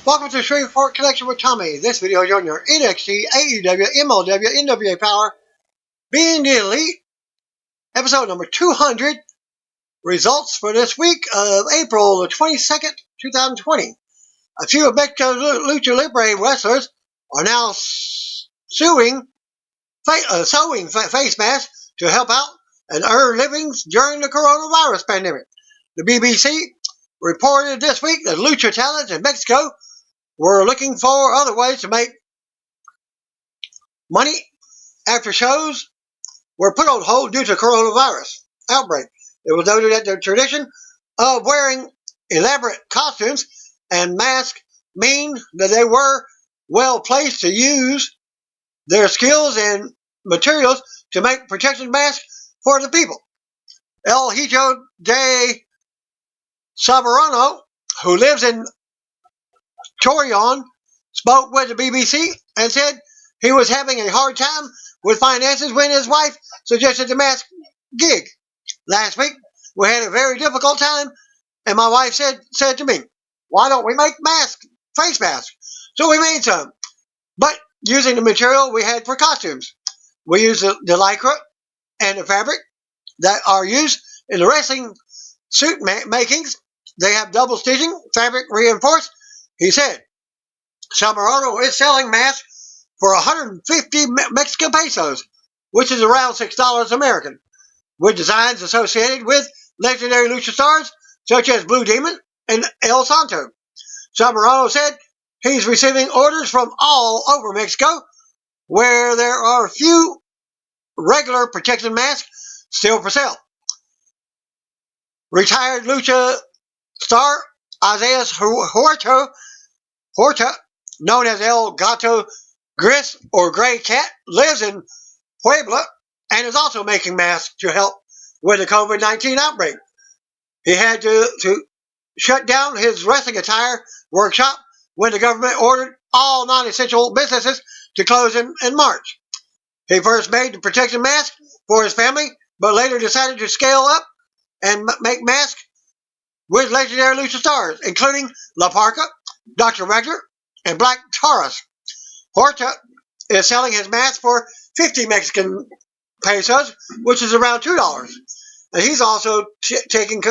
Welcome to Shreveport Connection with Tommy. This video is on your NXT, AEW, MLW, NWA Power, being the Elite, episode number 200. Results for this week of April the 22nd, 2020. A few of Mexico's Lucha Libre wrestlers are now sewing face masks to help out and earn livings during the coronavirus pandemic. The BBC reported this week that lucha talents in Mexico were looking for other ways to make money after shows were put on hold due to coronavirus outbreak. It was noted that the tradition of wearing elaborate costumes and masks mean that they were well placed to use their skills and materials to make protection masks for the people. El Hijo de Soberano, who lives in Torreon, spoke with the BBC and said he was having a hard time with finances when his wife suggested the mask gig. Last week, we had a very difficult time, and my wife said to me, "Why don't we make face masks?" So we made some, but using the material we had for costumes. We used the lycra and the fabric that are used in the wrestling suit makings. They have double stitching, fabric reinforced. He said, Chamorro is selling masks for 150 Mexican pesos, which is around $6 American, with designs associated with legendary lucha stars such as Blue Demon and El Santo. Chamorro said he's receiving orders from all over Mexico, where there are a few regular protection masks still for sale. Retired lucha star Isaiah Horta, known as El Gato Gris or Gray Cat, lives in Puebla and is also making masks to help with the COVID-19 outbreak. He had to shut down his wrestling attire workshop when the government ordered all non-essential businesses to close in March. He first made the protection mask for his family, but later decided to scale up and make masks with legendary lucha stars, including La Parca, Dr. Wagner, and Black Taurus. Horta is selling his mask for 50 Mexican pesos, which is around $2. And he's also taking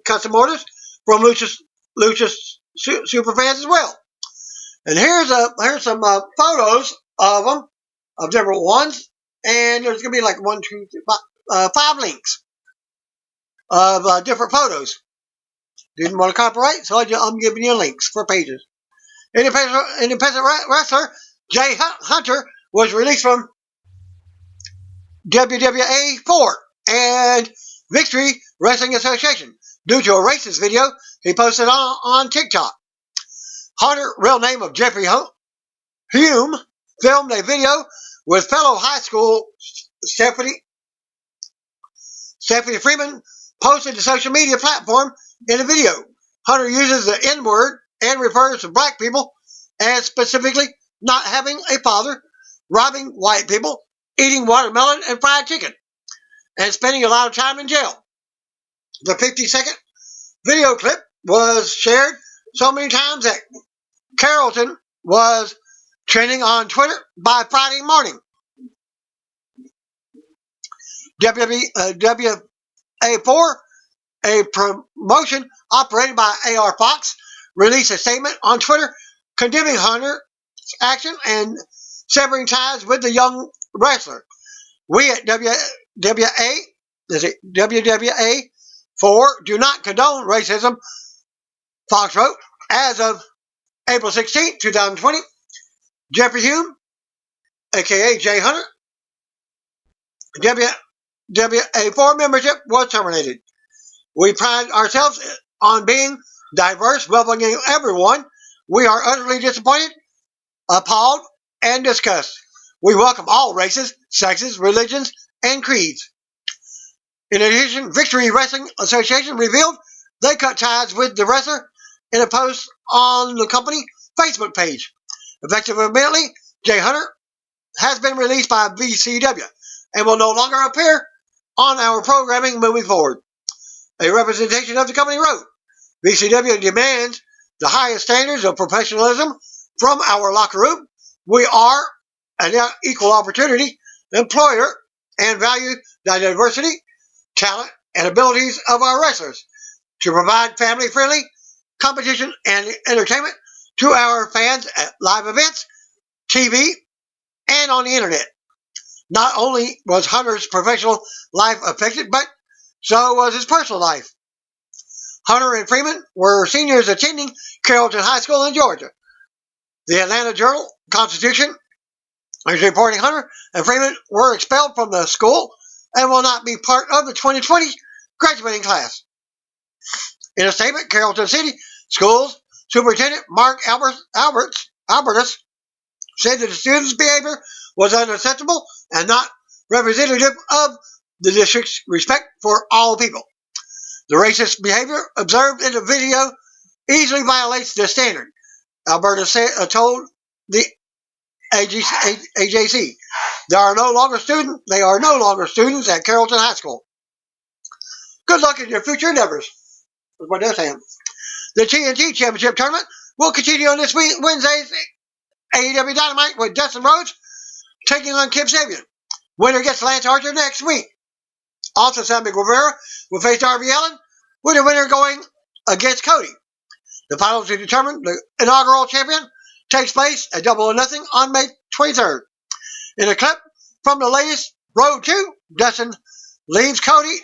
custom orders from lucha super fans as well. And here's some photos of them, of different ones, and there's gonna be like 1, 2, 3, 5 links of different photos. Didn't want to copyright, so I'm giving you links for pages. Independent wrestler Jay Hunter was released from WWA 4 and Victory Wrestling Association due to a racist video he posted on TikTok. Hunter, real name of Jeffrey Hume, filmed a video with fellow high school Stephanie Freeman, posted to social media platform. In the video, Hunter uses the N-word and refers to black people as specifically not having a father, robbing white people, eating watermelon and fried chicken, and spending a lot of time in jail. The 50-second video clip was shared so many times that Carrollton was trending on Twitter by Friday morning. WWA4, a promotion operated by AR Fox, released a statement on Twitter condemning Hunter's action and severing ties with the young wrestler. We at WWA4 do not condone racism, Fox wrote. As of April 16, 2020, Jeffrey Hume, aka Jay Hunter, WWA4 membership was terminated. We pride ourselves on being diverse, welcoming everyone. We are utterly disappointed, appalled, and disgusted. We welcome all races, sexes, religions, and creeds. In addition, Victory Wrestling Association revealed they cut ties with the wrestler in a post on the company Facebook page. Effective immediately, Jay Hunter has been released by VCW and will no longer appear on our programming moving forward. A representation of the company wrote, VCW demands the highest standards of professionalism from our locker room. We are an equal opportunity employer and value the diversity, talent, and abilities of our wrestlers to provide family-friendly competition and entertainment to our fans at live events, TV, and on the internet. Not only was Hunter's professional life affected, but so was his personal life. Hunter and Freeman were seniors attending Carrollton High School in Georgia. The Atlanta Journal-Constitution is reporting Hunter and Freeman were expelled from the school and will not be part of the 2020 graduating class. In a statement, Carrollton City Schools Superintendent Mark Albertus said that the students' behavior was unacceptable and not representative of the district's respect for all people. The racist behavior observed in the video easily violates this standard, Albertus told the AJC. They are no longer students at Carrollton High School. Good luck in your future endeavors. That's what they're saying. The TNT Championship Tournament will continue on this Wednesday's AEW Dynamite with Dustin Rhodes taking on Kip Sabian. Winner gets Lance Archer next week. Also, Sammy Guevara will face Darby Allin, with the winner going against Cody. The finals to determine the inaugural champion takes place at Double or Nothing on May 23rd. In a clip from the latest Road 2, Dustin leaves Cody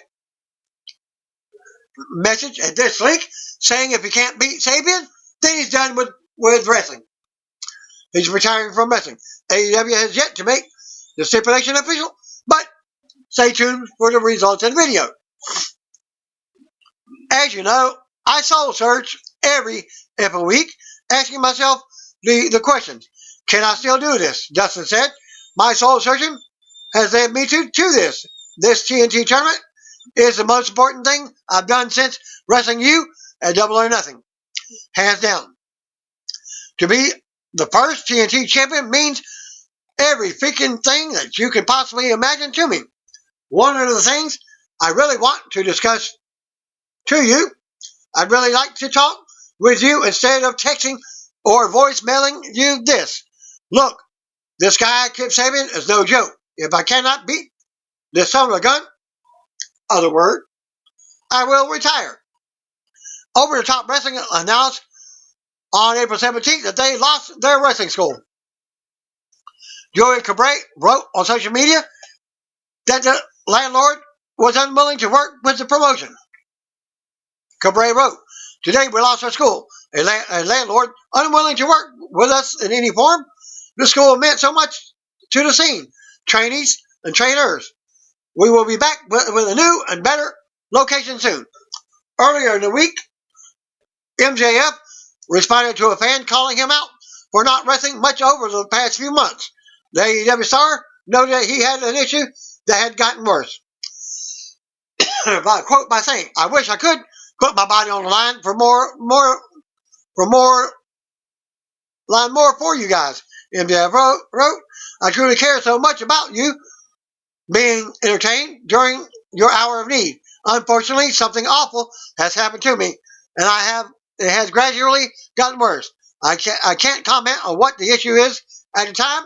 message at this link saying if he can't beat Sabian, then he's done with wrestling. He's retiring from wrestling. AEW has yet to make the stipulation official, but stay tuned for the results of the video. As you know, I soul search every week, asking myself the questions. Can I still do this? Dustin said, my soul searching has led me to this. This TNT tournament is the most important thing I've done since wrestling you at Double or Nothing. Hands down. To be the first TNT champion means every freaking thing that you could possibly imagine to me. One of the things I really want to discuss to you, I'd really like to talk with you instead of texting or voicemailing you this. Look, this guy, Kip Sabian, is no joke. If I cannot beat this son of a gun, other word, I will retire. Over the Top Wrestling announced on April 17th that they lost their wrestling school. Joey Cabret wrote on social media that the landlord was unwilling to work with the promotion. Cabret wrote, today we lost our school. A landlord unwilling to work with us in any form. The school meant so much to the scene, trainees and trainers. We will be back with a new and better location soon. Earlier in the week, MJF responded to a fan calling him out for not wrestling much over the past few months. The AEW star noted that he had an issue that had gotten worse. I quote by saying, I wish I could put my body on the line for more for you guys. MJF wrote, I truly care so much about you being entertained during your hour of need. Unfortunately, something awful has happened to me, and it has gradually gotten worse. I can't comment on what the issue is at the time.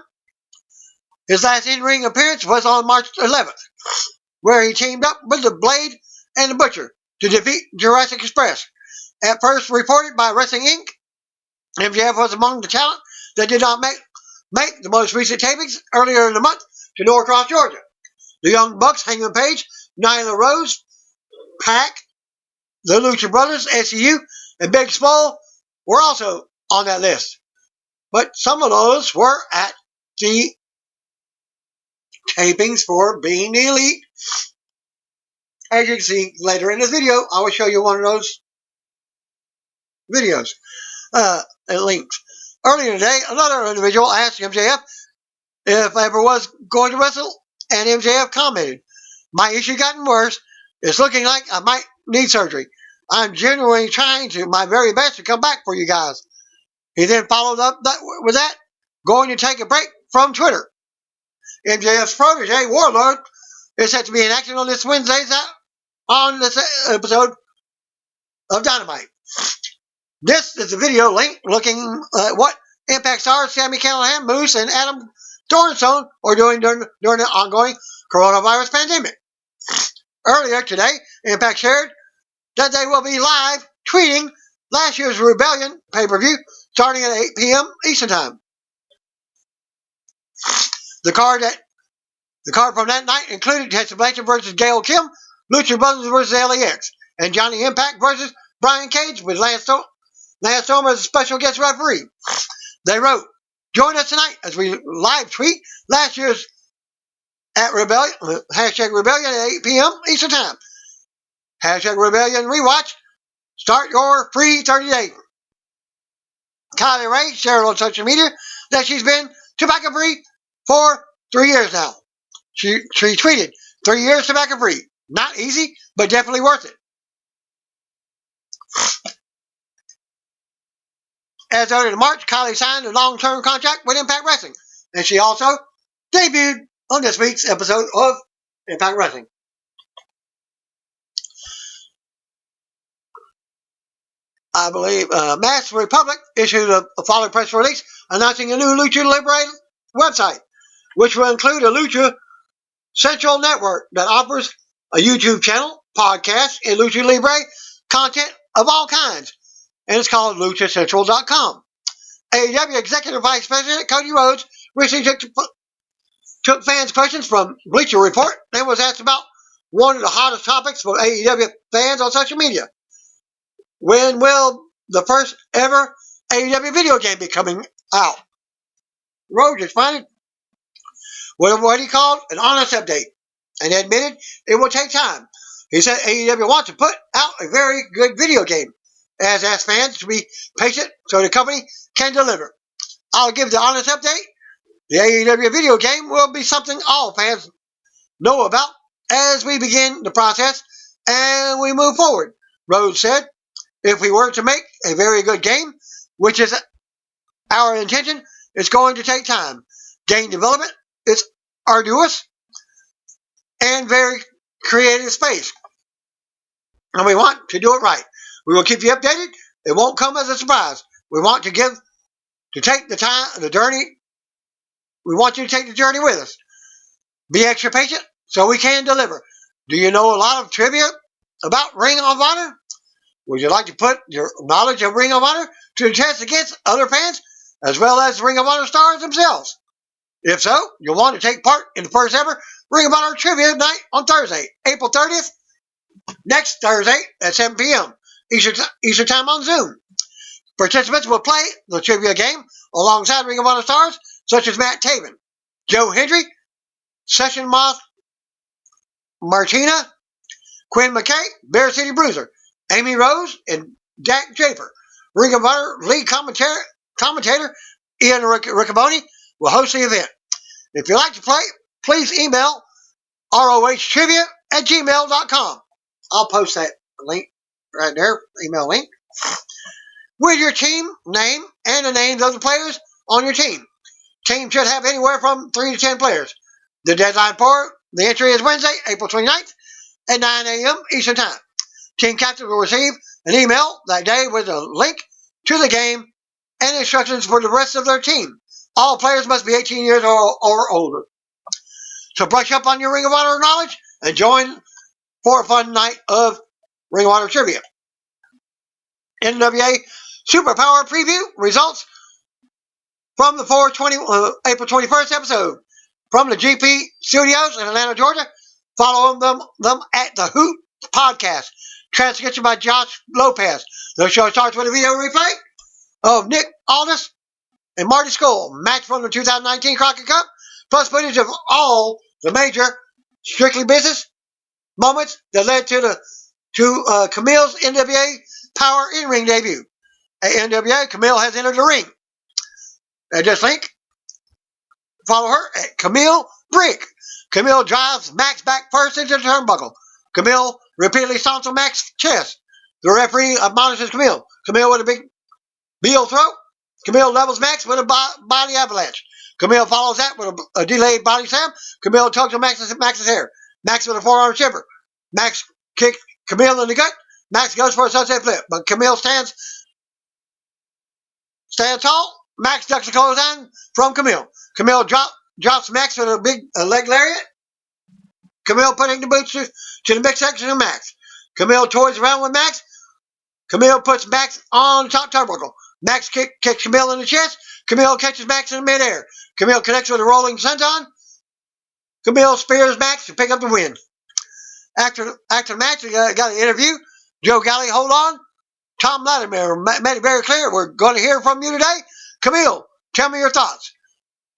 His last in-ring appearance was on March 11th, where he teamed up with the Blade and the Butcher to defeat Jurassic Express. At first reported by Wrestling Inc., MJF was among the talent that did not make the most recent tapings earlier in the month to Norcross, Georgia. The Young Bucks, Hangman Page, Nyla Rose, Pac, the Lucha Brothers, SCU, and Big Swole were also on that list. But some of those were at the tapings for Being the Elite. As you can see later in this video, I will show you one of those videos links. Earlier today, another individual asked MJF if I ever was going to wrestle, and MJF commented, my issue gotten worse. It's looking like I might need surgery. I'm genuinely trying my very best to come back for you guys. He then followed up with that, going to take a break from Twitter. MJF's protege, Warlord, is set to be enacted on this Wednesday's on this episode of Dynamite. This is a video link looking at what Impact stars Sami Callihan, Moose, and Adam Thornstone are doing during the ongoing coronavirus pandemic. Earlier today, Impact shared that they will be live tweeting last year's Rebellion pay-per-view starting at 8 p.m. Eastern Time. The card from that night included Tessa Blanchard versus Gail Kim, Lucha Brothers versus LAX, and Johnny Impact versus Brian Cage with Lance Storm as a special guest referee. They wrote, "Join us tonight as we live tweet last year's at Rebellion, #Rebellion at 8 p.m. Eastern Time. #Rebellion Rewatch. Start your free 30-day. Kylie Ray shared on social media that she's been tobacco-free for 3 years now. She tweeted, 3 years tobacco-free. Not easy, but definitely worth it. As noted in March, Kylie signed a long-term contract with Impact Wrestling, and she also debuted on this week's episode of Impact Wrestling. I believe Masked Republic issued a following press release announcing a new Lucha Libre website, which will include a Lucha Central network that offers a YouTube channel, podcast, and Lucha Libre content of all kinds, and it's called LuchaCentral.com. AEW Executive Vice President Cody Rhodes recently took fans' questions from Bleacher Report and was asked about one of the hottest topics for AEW fans on social media. When will the first ever AEW video game be coming out? Rhodes responded with what he called an honest update and admitted it will take time. He said AEW wants to put out a very good video game, as asked fans to be patient so the company can deliver. I'll give the honest update. The AEW video game will be something all fans know about as we begin the process and we move forward, Rhodes said. If we were to make a very good game, which is our intention, it's going to take time. Game development is arduous and very creative space, and we want to do it right. We will keep you updated. It won't come as a surprise. We want to take the journey. We want you to take the journey with us. Be extra patient so we can deliver. Do you know a lot of trivia about Ring of Honor? Would you like to put your knowledge of Ring of Honor to the test against other fans, as well as Ring of Honor stars themselves? If so, you'll want to take part in the first ever Ring of Honor Trivia Night on Thursday, April 30th, next Thursday at 7 p.m. Eastern Time on Zoom. Participants will play the trivia game alongside Ring of Honor stars such as Matt Taven, Joe Hendry, Session Moth Martina, Quinn McKay, Bear City Bruiser, Amy Rose, and Jack Draper. Ring of Honor lead commentator Ian Riccaboni will host the event. If you'd like to play, please email rohtrivia@gmail.com. I'll post that link right there, email link, with your team name and the names of the players on your team. Team should have anywhere from 3 to 10 players. The deadline for the entry is Wednesday, April 29th at 9 a.m. Eastern Time. Team captains will receive an email that day with a link to the game and instructions for the rest of their team. All players must be 18 years or older. So brush up on your Ring of Honor knowledge and join for a fun night of Ring of Honor trivia. NWA Superpower Preview results from the April 21st episode from the GP Studios in Atlanta, Georgia. Follow them at the Hoot Podcast. Transcription by Josh Lopez. The show starts with a video replay of Nick Aldis and Marty Skull, match from the 2019 Crockett Cup, plus footage of all the major Strictly Business moments that led to Camille's NWA Power in-ring debut. At NWA, Camille has entered the ring. At this link, follow her at Camille Brick. Camille drives Max back first into the turnbuckle. Camille repeatedly stomps on Max's chest. The referee admonishes Camille. Camille with a big heel throw. Camille levels Max with a body avalanche. Camille follows that with a delayed body slam. Camille tugs on Max's hair. Max with a forearm shiver. Max kicks Camille in the gut. Max goes for a sunset flip, but Camille stands stand tall. Max ducks the clothesline from Camille. Camille drops Max with a big leg lariat. Camille putting the boots to the midsection of Max. Camille toys around with Max. Camille puts Max on the top turnbuckle. Max kicks Camille in the chest. Camille catches Max in midair. Camille connects with a rolling senton. Camille spears Max to pick up the win. After the match, we got an interview. Joe Galley, hold on. Tom Latimer made it very clear. We're going to hear from you today. Camille, tell me your thoughts.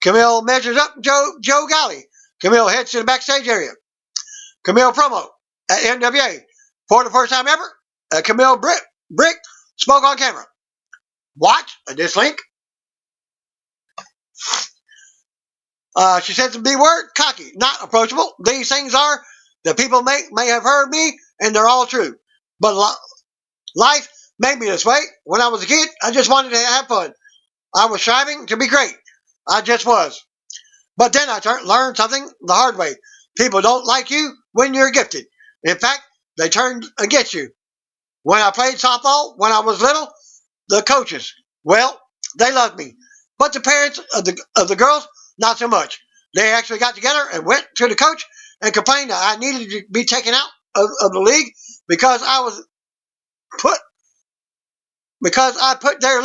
Camille measures up Joe Galley. Camille heads to the backstage area. Camille promo at NWA. For the first time ever, Camille Brick spoke on camera. Watch this link. She said the B word, cocky, not approachable. These things are that people may have heard me, and they're all true. But life made me this way. When I was a kid, I just wanted to have fun. I was striving to be great. I just was. But then I learned something the hard way. People don't like you when you're gifted. In fact, they turn against you. When I played softball, when I was little, the coaches, well, they loved me. But the parents of the girls, not so much. They actually got together and went to the coach and complained that I needed to be taken out of the league because I put their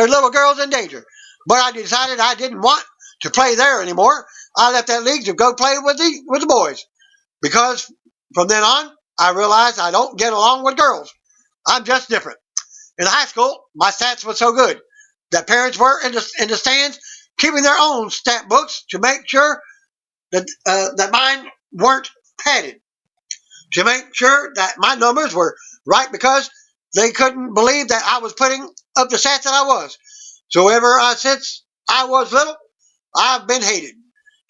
little girls in danger. But I decided I didn't want to play there anymore. I left that league to go play with the boys. Because from then on, I realized I don't get along with girls. I'm just different. In high school, my stats were so good that parents were in the stands keeping their own stat books to make sure that mine weren't padded. To make sure that my numbers were right because they couldn't believe that I was putting up the stats that I was. So since I was little, I've been hated.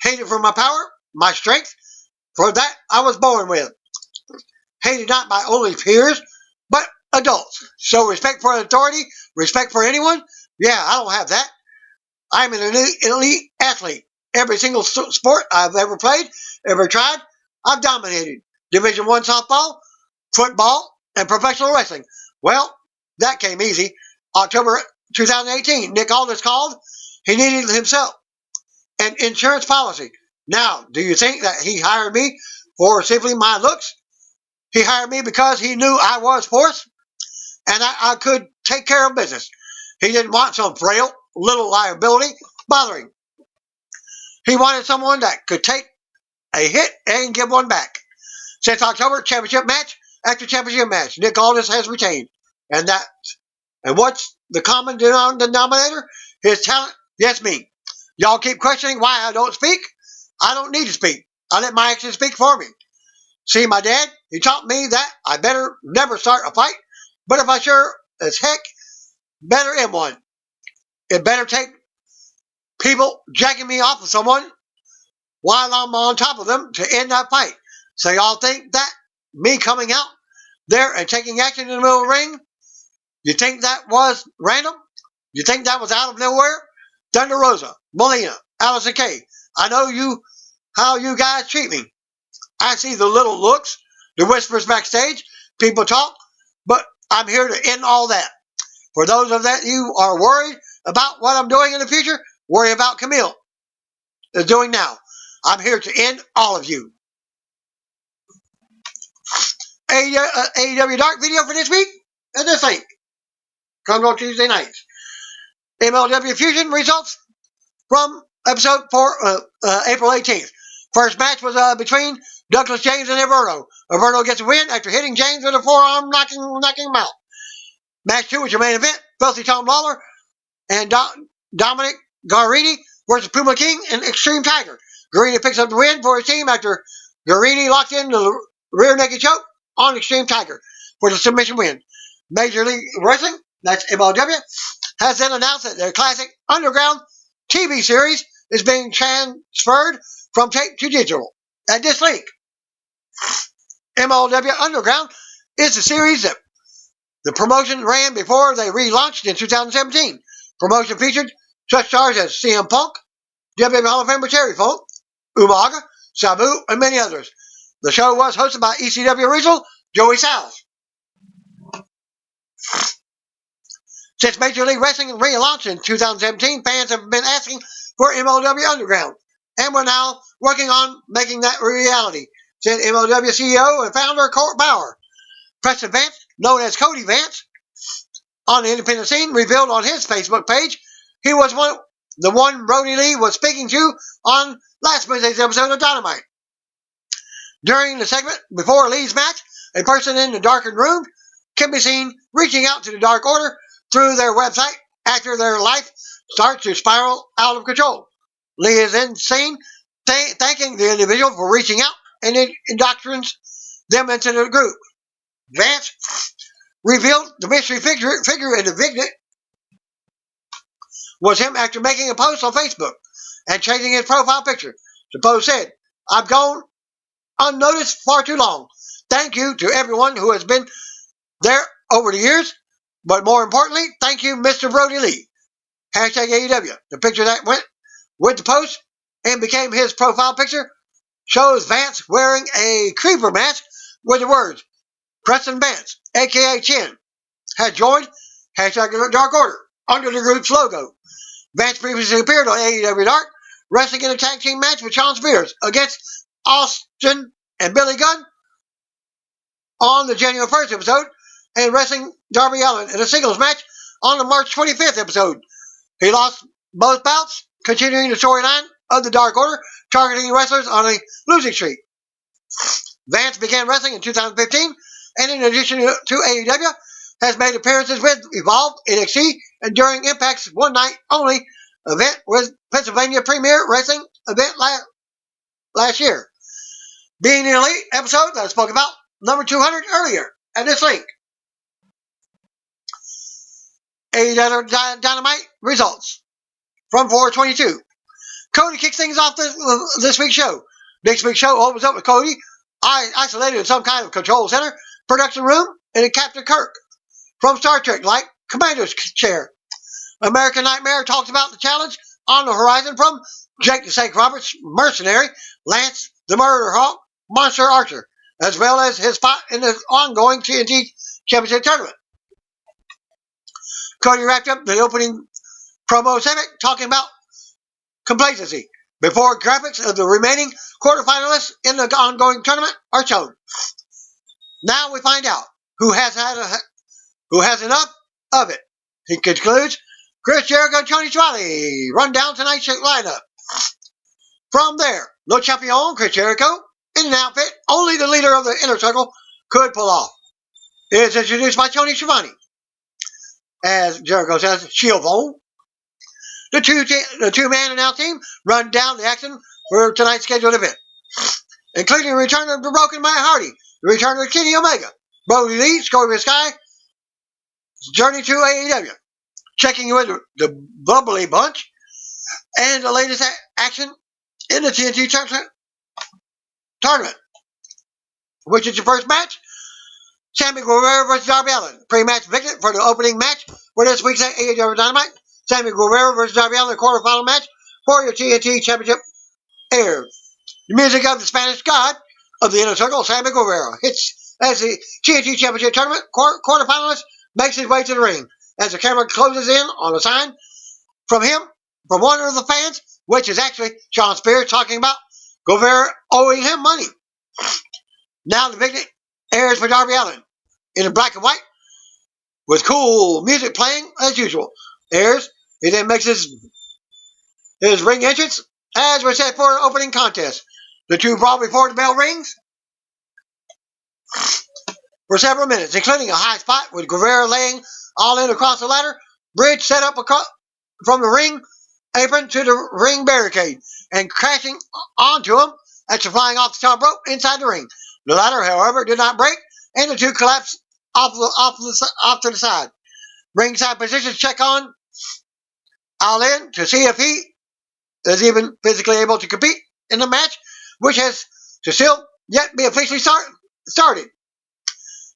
Hated for my power, my strength, for that I was born with. Hated not by only peers, but adults. So respect for authority, respect for anyone, yeah, I don't have that. I'm an elite athlete. Every single sport I've ever played, ever tried, I've dominated. Division I softball, football, and professional wrestling. Well, that came easy. October 2018, Nick Aldis called. He needed himself an insurance policy. Now, do you think that he hired me for simply my looks? He hired me because he knew I was force and I could take care of business. He didn't want some frail little liability bothering. He wanted someone that could take a hit and give one back. Since October, championship match after championship match, Nick Aldis has retained. And what's the common denominator? His talent. Yes, me. Y'all keep questioning why I don't speak. I don't need to speak. I let my actions speak for me. See, my dad, he taught me that I better never start a fight, but if I sure as heck better end one. It better take people jacking me off of someone while I'm on top of them to end that fight. So y'all think that me coming out there and taking action in the middle of the ring, you think that was random? You think that was out of nowhere? Thunder Rosa, Molina, Allison Kay, I know how you guys treat me. I see the little looks, the whispers backstage, people talk, but I'm here to end all that. For those of that you are worried about what I'm doing in the future, worry about Camille is doing now. I'm here to end all of you. AEW Dark video for this week, and this link comes on Tuesday nights. MLW Fusion results from episode 4, April 18th. First match was between Douglas James and Inverno. Inverno gets a win after hitting James with a forearm, knocking him out. Match 2 was your main event. Filthy Tom Lawler and Dominic Garrini versus Puma King and Extreme Tiger. Garrini picks up the win for his team after Garrini locked in the rear naked choke on Extreme Tiger for the submission win. Major League Wrestling, that's MLW, has then announced that their classic Underground TV series is being transferred from tape to digital. At this link, MLW Underground is a series that the promotion ran before they relaunched in 2017. Promotion featured such stars as CM Punk, WWE Hall of Famer Terry Funk, Umaga, Sabu, and many others. The show was hosted by ECW original Joey Styles. Since Major League Wrestling relaunched in 2017, fans have been asking for MLW Underground, and we're now working on making that a reality, said MLW CEO and founder Court Bauer. Preston Vance, known as Cody Vance, on the independent scene, revealed on his Facebook page he was the one Brody Lee was speaking to on last Wednesday's episode of Dynamite. During the segment before Lee's match, a person in the darkened room can be seen reaching out to the Dark Order through their website after their life starts to spiral out of control. Lee is then seen thanking the individual for reaching out and indoctrinates them into the group. Vance revealed the mystery figure in the vignette was him after making a post on Facebook and changing his profile picture. The post said, "I've gone unnoticed far too long. Thank you to everyone who has been there over the years, but more importantly, thank you, Mr. Brody Lee. Hashtag AEW." The picture that went with the post and became his profile picture shows Vance wearing a creeper mask with the words, "Preston Vance, aka Chin, has joined hashtag Dark Order under the group's logo." Vance previously appeared on AEW Dark, wrestling in a tag team match with Shawn Spears against Austin and Billy Gunn on the January 1st episode, and wrestling Darby Allin in a singles match on the March 25th episode. He lost both bouts, continuing the storyline of the Dark Order, targeting wrestlers on a losing streak. Vance began wrestling in 2015, and in addition to AEW, has made appearances with Evolve, NXT, and during Impact's one night only event with Pennsylvania Premier Wrestling event last year. Being the Elite episode that I spoke about, number 200 earlier, at this link. AEW Dynamite results from 422. Cody kicks things off this week's show. Next week's show opens up with Cody isolated in some kind of control center, production room, and Captain Kirk from Star Trek, like Commander's chair. American Nightmare talks about the challenge on the horizon from Jake the Snake Roberts, mercenary, Lance the Murder Hawk, Monster Archer, as well as his spot in the ongoing TNT Championship Tournament. Cody wrapped up the opening promo segment talking about complacency before graphics of the remaining quarterfinalists in the ongoing tournament are shown. Now we find out who has enough of it. He concludes, Chris Jericho and Tony Schiavone run down tonight's lineup. From there, Le Champion, Chris Jericho, in an outfit only the leader of the Inner Circle could pull off. It is introduced by Tony Schiavone. As Jericho says, Schiavone. The two-man announce team run down the action for tonight's scheduled event, including the return of the Broken Matt Hardy, the return of Kenny Omega, Brody Lee, Scorpio Sky, journey to AEW, checking with the Bubbly Bunch, and the latest action in the TNT tournament, which is your first match, Sammy Guevara versus Darby Allin. Pre-match vignette for the opening match for this week's AEW Dynamite. Sammy Guevara versus Darby Allin, the quarterfinal match for your TNT Championship airs. The music of the Spanish god of the Inner Circle, Sammy Guevara, hits as the TNT Championship Tournament quarterfinalist makes his way to the ring. As the camera closes in on a sign from one of the fans, which is actually Shawn Spears talking about Guevara owing him money. Now the vignette airs for Darby Allin in black and white with cool music playing as usual. Airs. He then makes his ring entrance as we're set for an opening contest. The two brawl before the bell rings for several minutes, including a high spot with Guevara laying all in across the ladder, bridge set up from the ring apron to the ring barricade, and crashing onto him after flying off the top rope inside the ring. The ladder, however, did not break, and the two collapsed off to the side. Ringside positions check on Allin to see if he is even physically able to compete in the match, which has to still yet be officially started.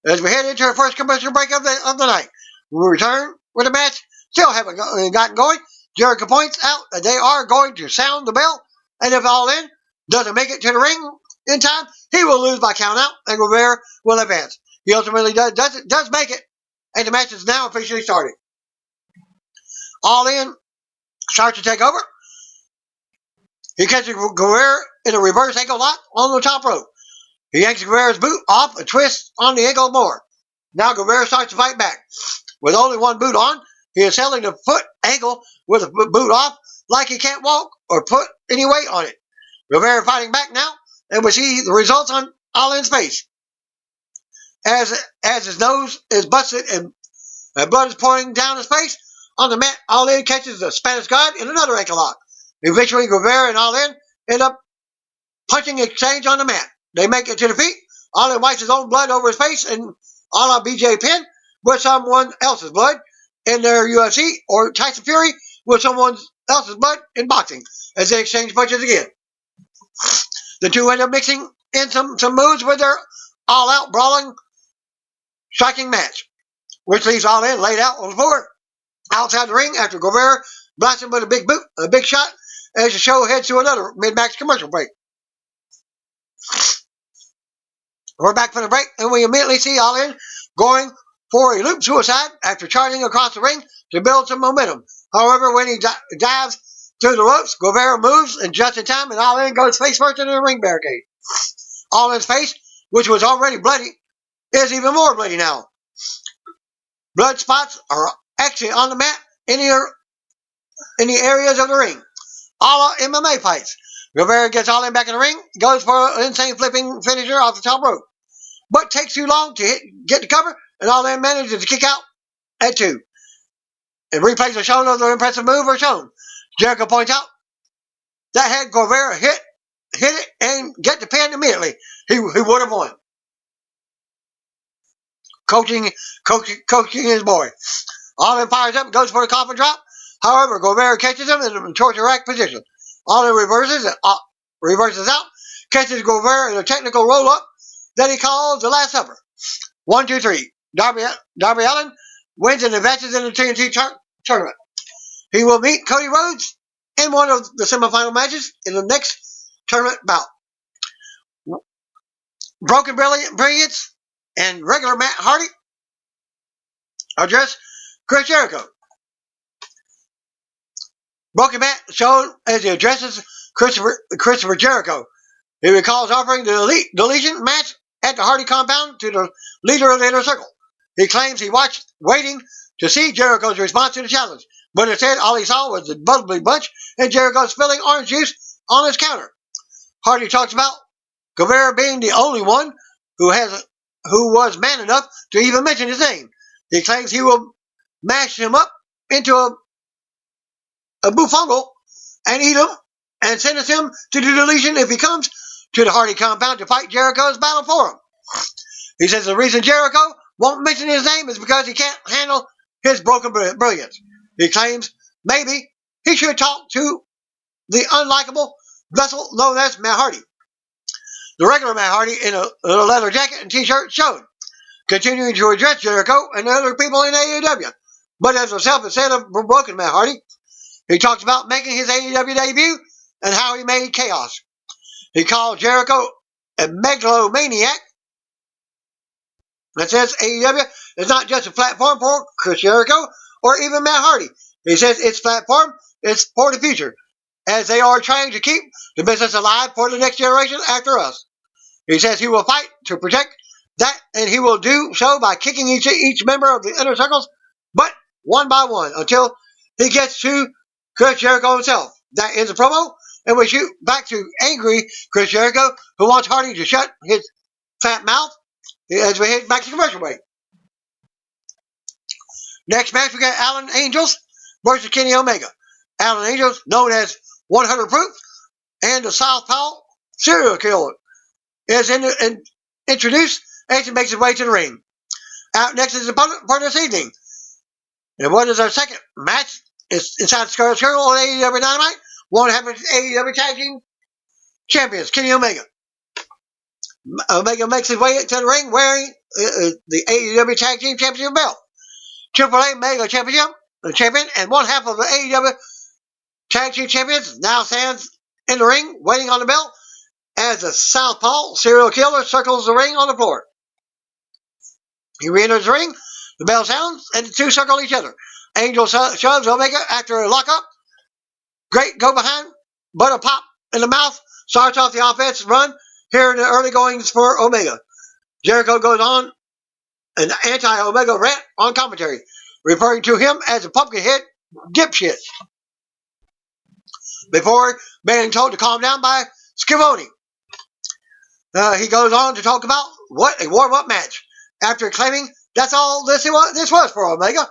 As we head into our first commercial break of the night, we return with the match still haven't gotten going. Jericho points out that they are going to sound the bell, and if Allin doesn't make it to the ring in time, he will lose by count out, and Guevara will advance. He ultimately does make it, and the match is now officially started. All In starts to take over. He catches Guerrero in a reverse ankle lock on the top rope. He yanks Guerrero's boot off and twists on the ankle more. Now Guerrero starts to fight back. With only one boot on, he is selling the foot ankle with the boot off like he can't walk or put any weight on it. Guerrero fighting back now, and we see the results on All In's face. As his nose is busted and blood is pouring down his face, on the mat, All In catches the Spanish God in another ankle lock. Eventually, Guerrero and All In end up punching exchange on the mat. They make it to the feet. All In wipes his own blood over his face and a la BJ Penn with someone else's blood in their UFC, or Tyson Fury with someone else's blood in boxing, as they exchange punches again. The two end up mixing in some moves with their all-out brawling, striking match, which leaves All In laid out on the floor outside the ring after Guerrero blasts him with a big boot, a big shot, as the show heads to another mid-match commercial break. We're back from the break, and we immediately see All In going for a loop suicide after charging across the ring to build some momentum. However, when he dives through the ropes, Guerrero moves and just in time, and All In goes face first into the ring barricade. All In's face, which was already bloody, is even more bloody now. Blood spots are actually on the mat in the areas of the ring. All MMA fights. Guerrero gets All In back in the ring, goes for an insane flipping finisher off the top rope, but takes too long to get the cover, and All In manages to kick out at 2. And replays are shown of the impressive move are shown. Jericho points out that had Guerrero hit it and get the pin immediately, he would have won. Coaching his boy. All In fires up and goes for the coffin drop. However, Guerrero catches him in a torture rack position. All In reverses out, catches Guerrero in a technical roll-up that he calls the Last Supper. 1, 2, 3. Darby Allin wins and advances in the TNT tournament. He will meet Cody Rhodes in one of the semifinal matches in the next tournament bout. Broken Brilliance and regular Matt Hardy address Chris Jericho. Broken Matt shown as he addresses Christopher Jericho. He recalls offering the Elite Deletion match at the Hardy compound to the leader of the Inner Circle. He claims he watched waiting to see Jericho's response to the challenge, but instead all he saw was the bubbly bunch and Jericho spilling orange juice on his counter. Hardy talks about Guerrero being the only one who was man enough to even mention his name. He claims he will mash him up into a bufongo and eat him and sentence him to the deletion if he comes to the Hardy compound to fight Jericho's battle for him. He says the reason Jericho won't mention his name is because he can't handle his broken brilliance. He claims maybe he should talk to the unlikable vessel known as Matt Hardy. The regular Matt Hardy in a leather jacket and t-shirt showed, continuing to address Jericho and other people in AEW. But as himself instead of broken Matt Hardy, he talks about making his AEW debut and how he made chaos. He called Jericho a megalomaniac. That says AEW is not just a platform for Chris Jericho or even Matt Hardy. He says its platform is for the future, as they are trying to keep the business alive for the next generation after us. He says he will fight to protect that, and he will do so by kicking each member of the Inner Circles, but one by one, until he gets to Chris Jericho himself. That ends the promo, and we shoot back to angry Chris Jericho, who wants Hardy to shut his fat mouth as we head back to commercial break. Next match, we got Alan Angels versus Kenny Omega. Alan Angels, known as 100 Proof, and the Southpaw Serial Killer, is introduced as he makes his way to the ring. Out next is the opponent for this evening. And what is our second match? It's inside the Scarlet Circle on AEW Dynamite. One half of AEW Tag Team Champions, Kenny Omega. Omega makes his way into the ring wearing the AEW Tag Team Championship belt. Triple A Mega Champion, and one half of the AEW Tag Team Champions now stands in the ring waiting on the belt as the Southpaw Serial Killer circles the ring on the floor. He re-enters the ring, the bell sounds, and the two circle each other. Angel shoves Omega after a lockup. Great go behind, but a pop in the mouth starts off the offense run here in the early goings for Omega. Jericho goes on an anti-Omega rant on commentary, referring to him as a pumpkinhead dipshit, before being told to calm down by Schiavone. He goes on to talk about what a warm-up match, after claiming that's all this was for Omega,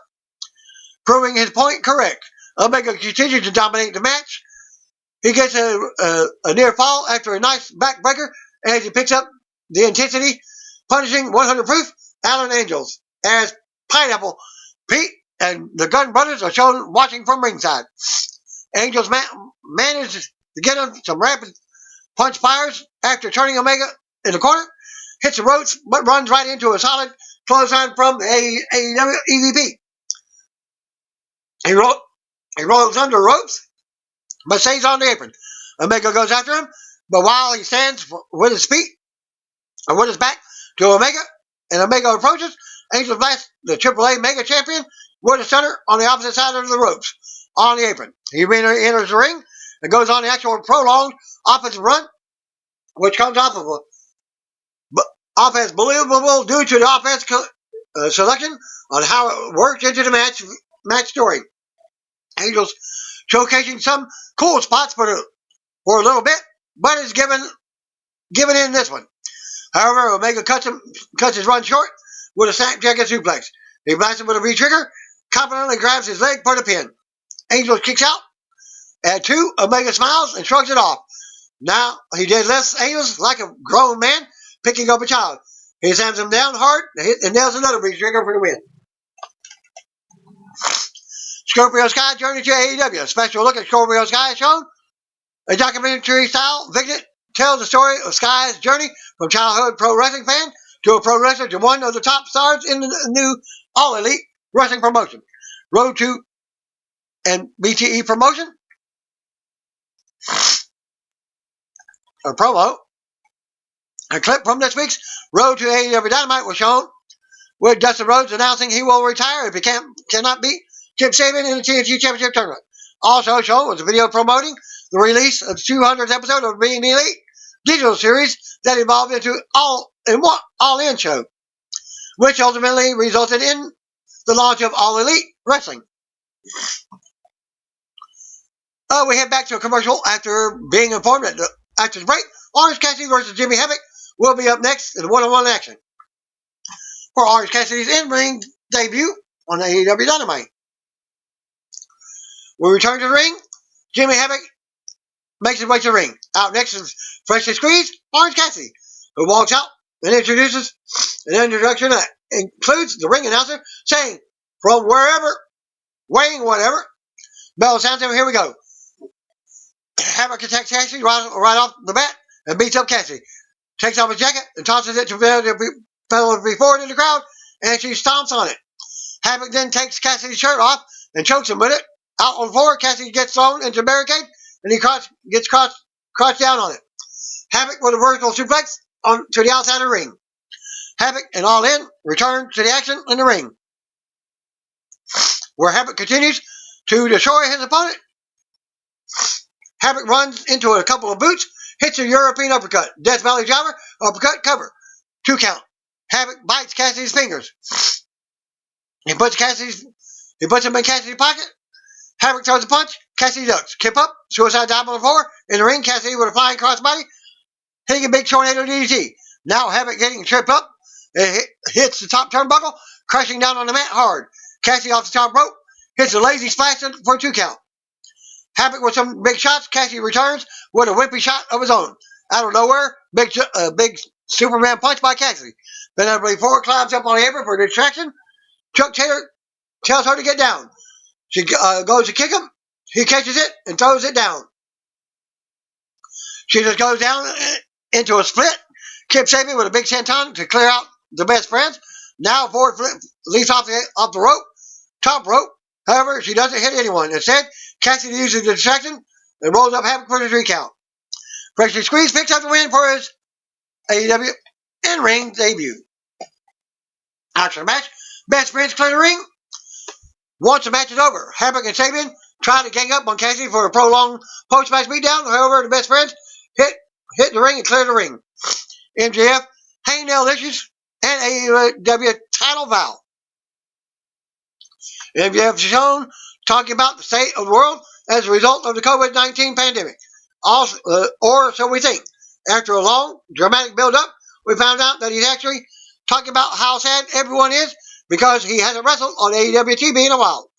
proving his point correct. Omega continues to dominate the match. He gets a near fall after a nice backbreaker as he picks up the intensity, punishing 100 proof Allen Angels as Pineapple Pete and the Gun Brothers are shown watching from ringside. Angels manages to get him some rapid punch fires after turning Omega in the corner, hits the ropes, but runs right into a solid clothesline from AEW EVP. He rolls under the ropes, but stays on the apron. Omega goes after him, but while he stands with his feet, or with his back to Omega, and Omega approaches, Angel blasts the AAA Mega Champion with a stunner on the opposite side of the ropes on the apron. He enters the ring and goes on the actual prolonged offensive run, which comes off as believable due to the offense selection on how it worked into the match story. Angels showcasing some cool spots for a little bit, but is given in this one. However, Omega cuts his run short with a snapdragon suplex. He blasts him with a V-trigger, confidently grabs his leg for the pin. Angel kicks out. At 2, Omega smiles and shrugs it off. Now he deadlifts Angels like a grown man picking up a child. He slams him down hard and nails another V-trigger for the win. Scorpio Sky journey to AEW. A special look at Scorpio Sky is shown. A documentary style vignette tells the story of Sky's journey from childhood pro wrestling fan to a pro wrestler to one of the top stars in the new All Elite Wrestling promotion. Road to and BTE promotion. A promo. A clip from this week's Road to AEW Dynamite was shown, with Dustin Rhodes announcing he will retire if he cannot beat Kip Sabian in the TNT Championship Tournament. Also shown was a video promoting the release of the 200th episode of Being the Elite digital series that evolved into All In show, which ultimately resulted in the launch of All Elite Wrestling. We head back to a commercial after being informed that after the break, Orange Cassidy versus Jimmy Havoc will be up next in one-on-one action for Orange Cassidy's in-ring debut on AEW Dynamite. We return to the ring. Jimmy Havoc makes his way to the ring. Out next is freshly squeezed Orange Cassidy, who walks out and introduces an introduction that includes the ring announcer saying, "From wherever, weighing whatever." Bell sounds him, here we go. Havoc attacks Cassidy right off the bat and beats up Cassidy. Takes off his jacket and tosses it to Penelope Ford in the crowd, and she stomps on it. Havoc then takes Cassidy's shirt off and chokes him with it. Out on the floor, Cassidy gets thrown into a barricade, and he gets crouched down on it. Havoc with a vertical suplex to the outside of the ring. Havoc and All In return to the action in the ring, where Havoc continues to destroy his opponent. Havoc runs into a couple of boots, hits a European uppercut, Death Valley Driver, uppercut cover, 2 count. Havoc bites Cassidy's fingers. He puts him in Cassidy's pocket. Havoc throws a punch. Cassidy ducks. Kip up. Suicide dive on the floor. In the ring, Cassidy with a flying crossbody, hitting a big tornado DDT. Now Havoc getting tripped up. It hits the top turnbuckle, crashing down on the mat hard. Cassidy off the top rope, hits a lazy splash for a 2 count. Havoc with some big shots. Cassidy returns with a wimpy shot of his own. Out of nowhere, big Superman punch by Cassidy. Then Penelope Ford climbs up on the apron for a distraction. Chuck Taylor tells her to get down. She goes to kick him. He catches it and throws it down. She just goes down into a split. Kip Sabian with a big senton to clear out the best friends. Now Ford leaps off the rope, top rope. However, she doesn't hit anyone. Instead, Cassidy uses the distraction and rolls up Havoc for the 3 count. Freshly Squeezed picks up the win for his AEW in-ring debut. After the match, best friends clear the ring. Once the match is over, Hammock and Sabian try to gang up on Cassie for a prolonged post-match beatdown. However, the best friends hit the ring and clear the ring. MJF, hangnail issues, and AEW title vow. MJF is shown talking about the state of the world as a result of the COVID-19 pandemic. Also, or so we think. After a long, dramatic build-up, we found out that he's actually talking about how sad everyone is because he hasn't wrestled on AEW TV in a while.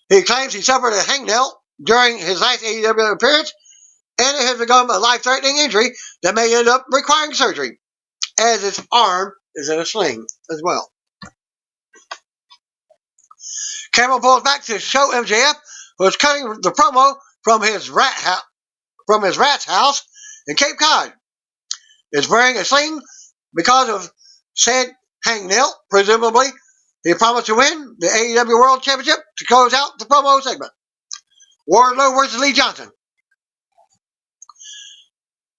He claims he suffered a hangnail during his last AEW appearance, and it has become a life-threatening injury that may end up requiring surgery, as his arm is in a sling as well. Camera pulls back to show MJF was cutting the promo from his rat's house in Cape Cod. Is wearing a sling because of said hangnail. Presumably, he promised to win the AEW World Championship to close out the promo segment. Wardlow versus Lee Johnson.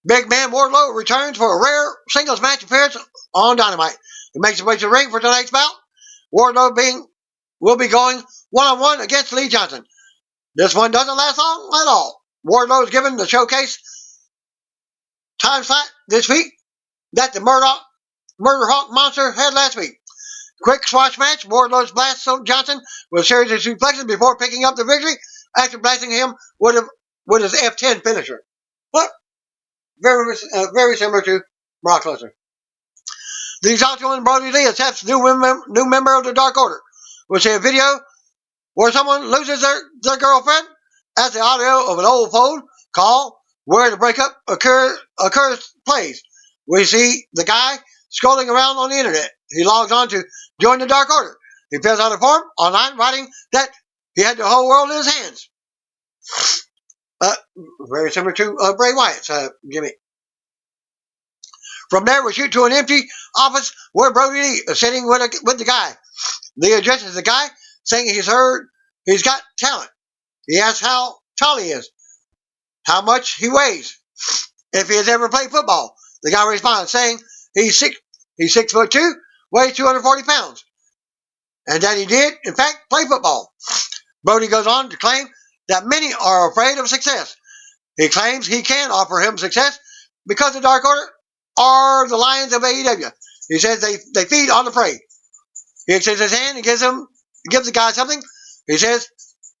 Big man Wardlow returns for a rare singles match appearance on Dynamite. He makes his way to the ring for tonight's bout. Wardlow will be going one-on-one against Lee Johnson. This one doesn't last long at all. Wardlow is given the showcase time slot this week that the Murder Hawk Monster had last week. Quick squash match. Wardlow's blasts Johnson with a series of suplexes before picking up the victory after blasting him with his F10 finisher. But very similar to Brock Lesnar. The Exalted One Brody Lee accepts new member of the Dark Order. We'll see a video where someone loses their girlfriend as the audio of an old phone call where the breakup occurs plays. We see the guy scrolling around on the internet. He logs on to join the Dark Order. He fills out a form online writing that he had the whole world in his hands. Very similar to Bray Wyatt's gimmick. From there, we shoot to an empty office where Brody Lee is sitting with the guy. Lee addresses the guy, saying he's got talent. He asks how tall he is, how much he weighs, if he has ever played football. The guy responds, saying he's 6'2", weighs 240 pounds, and that he did, in fact, play football. Brody goes on to claim that many are afraid of success. He claims he can offer him success because the Dark Order are the lions of AEW. He says they feed on the prey. He extends his hand and gives the guy something. He says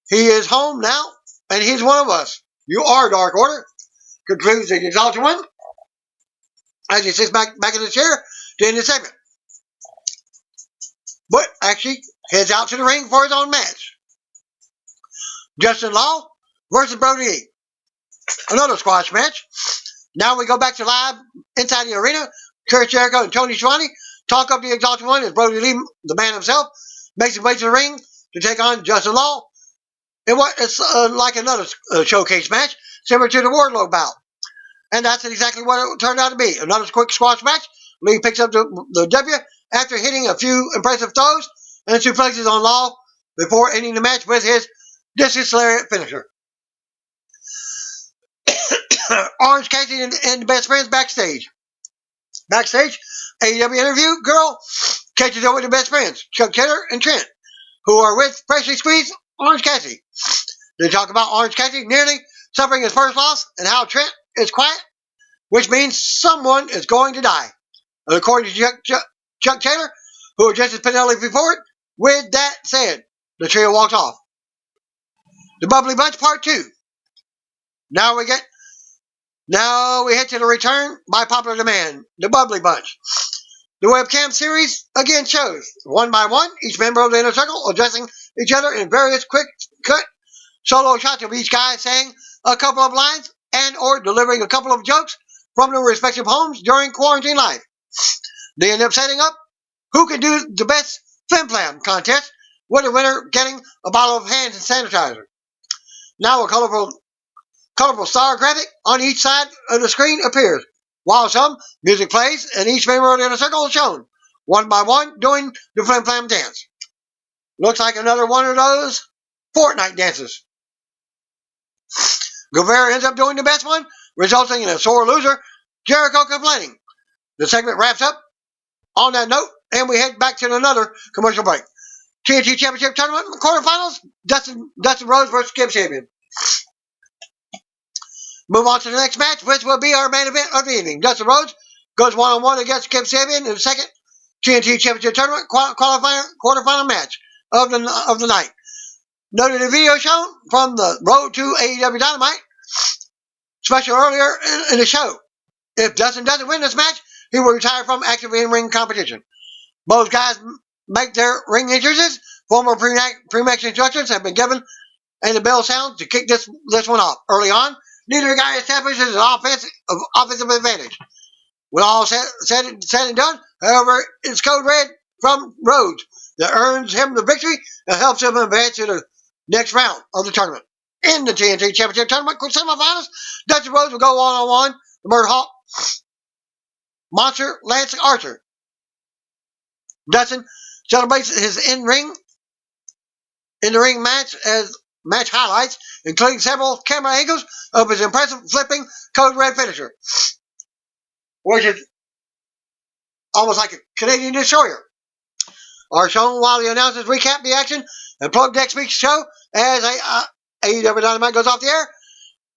he is home now, and he's one of us. You are Dark Order, concludes the Exalted One as he sits back in the chair to end the segment. But actually heads out to the ring for his own match. Justin Law versus Brody Lee. Another squash match. Now we go back to live inside the arena. Chris Jericho and Tony Schiavone talk up the Exalted One as Brody Lee, the man himself, makes his way to the ring to take on Justin Law. It's like another showcase match, similar to the Wardlow bout. And that's exactly what it turned out to be. Another quick squash match. Lee picks up the W after hitting a few impressive throws and suplexes on Law before ending the match with his discus lariat finisher. Orange Cassidy and the best friends backstage. Backstage, AEW interview girl catches up with the best friends, Chuck Taylor and Trent, who are with freshly squeezed Orange Cassidy. They talk about Orange Cassidy nearly suffering his first loss and how Trent is quiet, which means someone is going to die. And according to Chuck Taylor, who addresses Penelope Ford, with that said, the trio walks off. The Bubbly Bunch Part 2. Now we head to the return by popular demand, the Bubbly Bunch. The webcam series again shows, one by one, each member of the inner circle addressing each other in various quick cut solo shots of each guy saying a couple of lines and or delivering a couple of jokes from their respective homes during quarantine life. They end up setting up who can do the best flim-flam contest, with the winner getting a bottle of hand sanitizer. Now a colorful star graphic on each side of the screen appears, while some music plays and each member of the inner circle is shown, one by one, doing the flim-flam dance. Looks like another one of those Fortnite dances. Guevara ends up doing the best one, resulting in a sore loser, Jericho complaining. The segment wraps up on that note, and we head back to another commercial break. TNT Championship Tournament quarterfinals, Dustin Rhodes versus Kim Sabian. Move on to the next match, which will be our main event of the evening. Dustin Rhodes goes one-on-one against Kim Sabian in the second TNT Championship Tournament quarterfinal match of the night. Noted a video shown from the Road to AEW Dynamite special earlier in the show. If Dustin doesn't win this match, he will retire from active in-ring competition. Both guys make their ring entrances. Formal pre-match instructions have been given, and the bell sounds to kick this one off. Early on, neither guy establishes an offensive advantage. When all said and done, however, it's code red from Rhodes that earns him the victory and helps him advance to the next round of the tournament. In the TNT Championship Tournament semifinals, Dustin Rhodes will go one-on-one the Murder Hawk Monster Lance Archer. Dustin celebrates his in-the-ring match as match highlights, including several camera angles of his impressive flipping code red finisher, which is almost like a Canadian destroyer, are shown while the announcers recap the action and plug next week's show as AEW Dynamite goes off the air.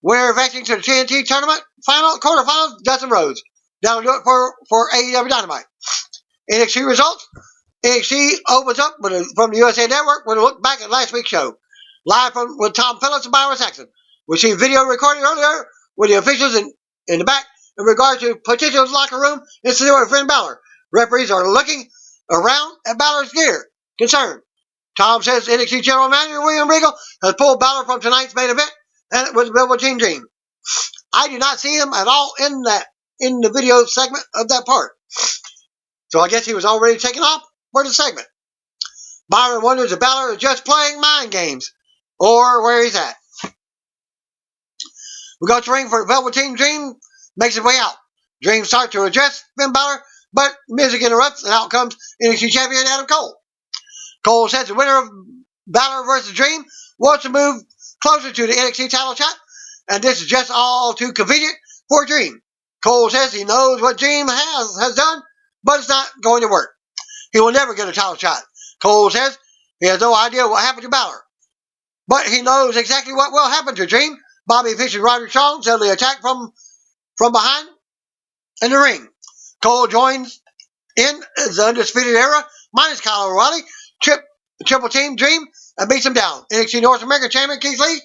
Winner advancing to the TNT Tournament quarterfinals, Dustin Rhodes. That'll do it for AEW Dynamite. NXT results. NXT opens up from the USA Network with a look back at last week's show. Live with Tom Phillips and Byron Saxton. We see video recorded earlier with the officials in the back in regard to potential locker room incident with Finn Balor. Referees are looking around at Balor's gear. Concerned. Tom says NXT General Manager William Regal has pulled Balor from tonight's main event, and it was Velveteen Dream. I did not see him at all in the video segment of that part. So I guess he was already taken off for the segment. Byron wonders if Balor is just playing mind games or where he's at. We go to the ring for Velveteen Dream, makes his way out. Dream starts to address Finn Balor, but music interrupts, and out comes NXT Champion Adam Cole. Cole says the winner of Balor vs. Dream wants to move closer to the NXT title shot, and this is just all too convenient for Dream. Cole says he knows what Dream has done, but it's not going to work. He will never get a title shot. Cole says he has no idea what happened to Balor, but he knows exactly what will happen to Dream. Bobby Fish and Roderick Strong suddenly attack from behind in the ring. Cole joins in the Undisputed Era, minus Kyle O'Reilly, triple team Dream, and beats him down. NXT North American Champion Keith Lee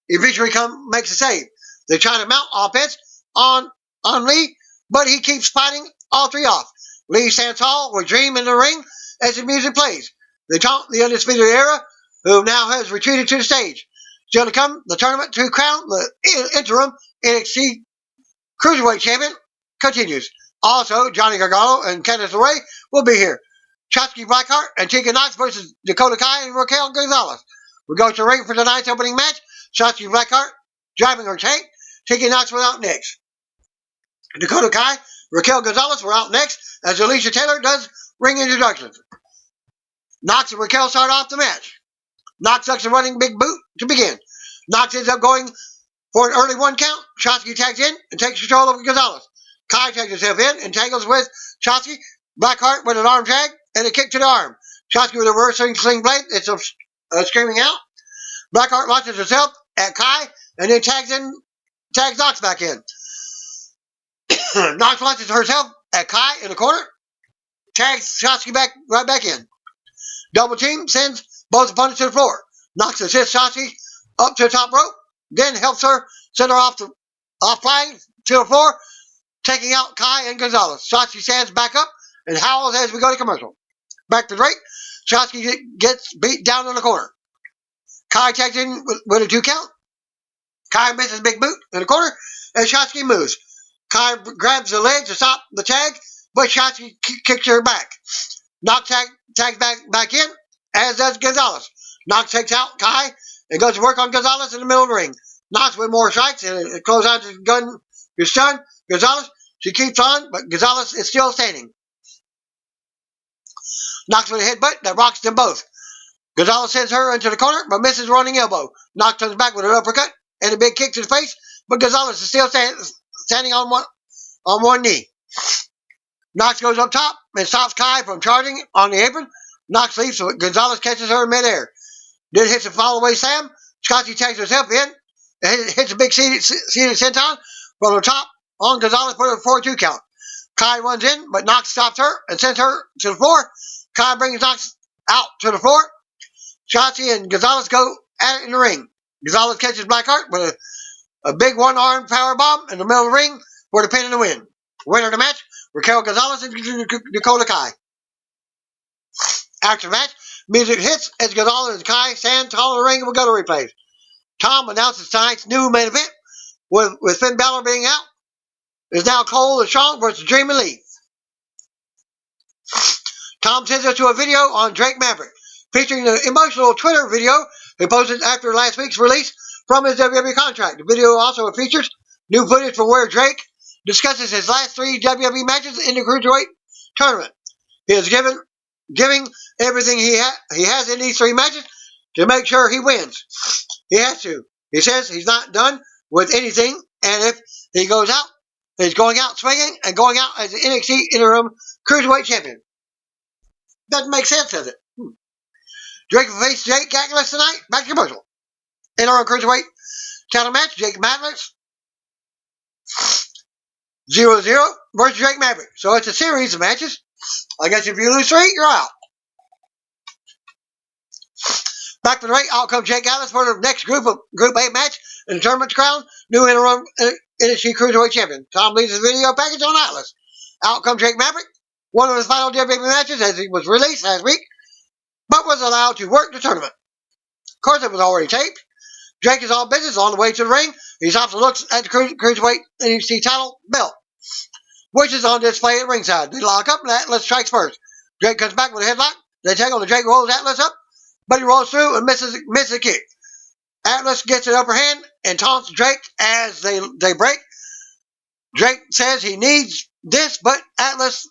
eventually makes a save. They try to mount offense on Lee, but he keeps fighting all three off. Lee stands tall with Dream in the ring as the music plays. They taunt the Undisputed Era, who now has retreated to the stage. Still to come, the tournament to crown the interim NXT Cruiserweight Champion continues. Also, Johnny Gargano and Candice LeRae will be here. Shotzi Blackheart and Tegan Knox versus Dakota Kai and Raquel Gonzalez. We go to the ring for tonight's opening match. Shotzi Blackheart driving her tank. Tegan Knox were out next. Dakota Kai, Raquel Gonzalez were out next as Alicia Taylor does ring introductions. Knox and Raquel start off the match. Knox ducks a running big boot to begin. Knox ends up going for an early one count. Shotzi tags in and takes control of Gonzalez. Kai tags herself in and tangles with Shotzi. Blackheart with an arm drag and a kick to the arm. Shotzi with a reverse sling blade. It's screaming out. Blackheart launches herself at Kai and then tags Knox back in. Knox launches herself at Kai in the corner. Tags Shotzi right back in. Double team sends both opponents to the floor. Knox assists Shotzi up to the top rope, then helps her send her off flying to the floor, taking out Kai and Gonzalez. Shotzi stands back up and howls as we go to commercial. Back to break. Shotzi gets beat down in the corner. Kai tags in with a 2 count. Kai misses big boot in the corner as Shotzi moves. Kai grabs the leg to stop the tag, but Shotzi kicks her back. Knox tags back in, as does Gonzalez. Knox takes out Kai and goes to work on Gonzalez in the middle of the ring. Knox with more strikes and it closes out his gun to stun Gonzalez. She keeps on, but Gonzalez is still standing. Knox with a headbutt that rocks them both. Gonzalez sends her into the corner, but misses running elbow. Knox turns back with an uppercut and a big kick to the face, but Gonzalez is still standing on one knee. Knox goes up top and stops Kai from charging on the apron, Knox leaps, so Gonzalez catches her in midair. Then hits a follow-away slam. Scotty tags herself in and hits a big seated senton from the top on Gonzalez for a 4-2 count. Kai runs in, but Knox stops her and sends her to the floor. Kai brings Knox out to the floor. Shotzi and Gonzalez go at it in the ring. Gonzalez catches Blackheart with a big one-armed power bomb in the middle of the ring for the pin and the win. Winner of the match, Raquel Gonzalez and Dakota Kai. After the match, music hits as Gonzalez and Kai stand tall in the ring and will go to replays. Tom announces tonight's new main event with Finn Balor being out. It's now Cole and Strong versus Dream and Lee. Tom sends us to a video on Drake Maverick, featuring the emotional Twitter video he posted after last week's release from his WWE contract. The video also features new footage from where Drake discusses his last 3 WWE matches in the Cruiserweight tournament. He is giving everything he has in these 3 matches to make sure he wins. He has to. He says he's not done with anything, and if he goes out, he's going out swinging and going out as the NXT interim Cruiserweight champion. Doesn't make sense, does it? Drake will face Jake Atlas tonight. Back to commercial. Interim Cruiserweight title match. Jake Atlas 0-0 versus Drake Maverick. So it's a series of matches. I guess if you lose 3, you're out. Back from the ring, out comes Jake Atlas for the next Group A match in the tournament's crown. New interim NXT Cruiserweight champion. Tom leaves his video package on Atlas. Out comes Jake Maverick. One of his final WWE matches as he was released last week, but was allowed to work the tournament. Of course, it was already taped. Drake is all business on the way to the ring. He stops and looks at the Cruiserweight NXT title belt, which is on display at ringside. They lock up and Atlas strikes first. Drake comes back with a headlock. They tangle and Drake rolls Atlas up, but he rolls through and misses a kick. Atlas gets an upper hand and taunts Drake as they break. Drake says he needs this, but Atlas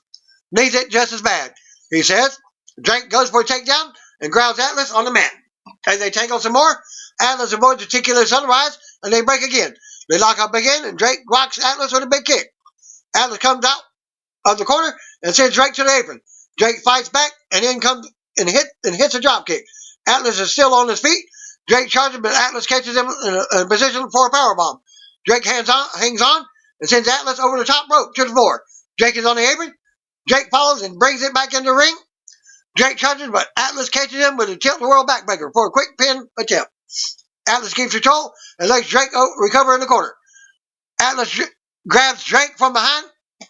needs it just as bad. He says Drake goes for a takedown and grabs Atlas on the mat. As they tangle some more, Atlas avoids a particular sunrise and they break again. They lock up again and Drake rocks Atlas with a big kick. Atlas comes out of the corner and sends Drake to the apron. Drake fights back and then comes and hits a drop kick. Atlas is still on his feet. Drake charges, but Atlas catches him in a position for a powerbomb. Drake hangs on and sends Atlas over the top rope to the floor. Drake is on the apron. Drake follows and brings it back in the ring. Drake charges, but Atlas catches him with a tilt-the-world backbreaker for a quick pin attempt. Atlas keeps control and lets Drake recover in the corner. Atlas grabs Drake from behind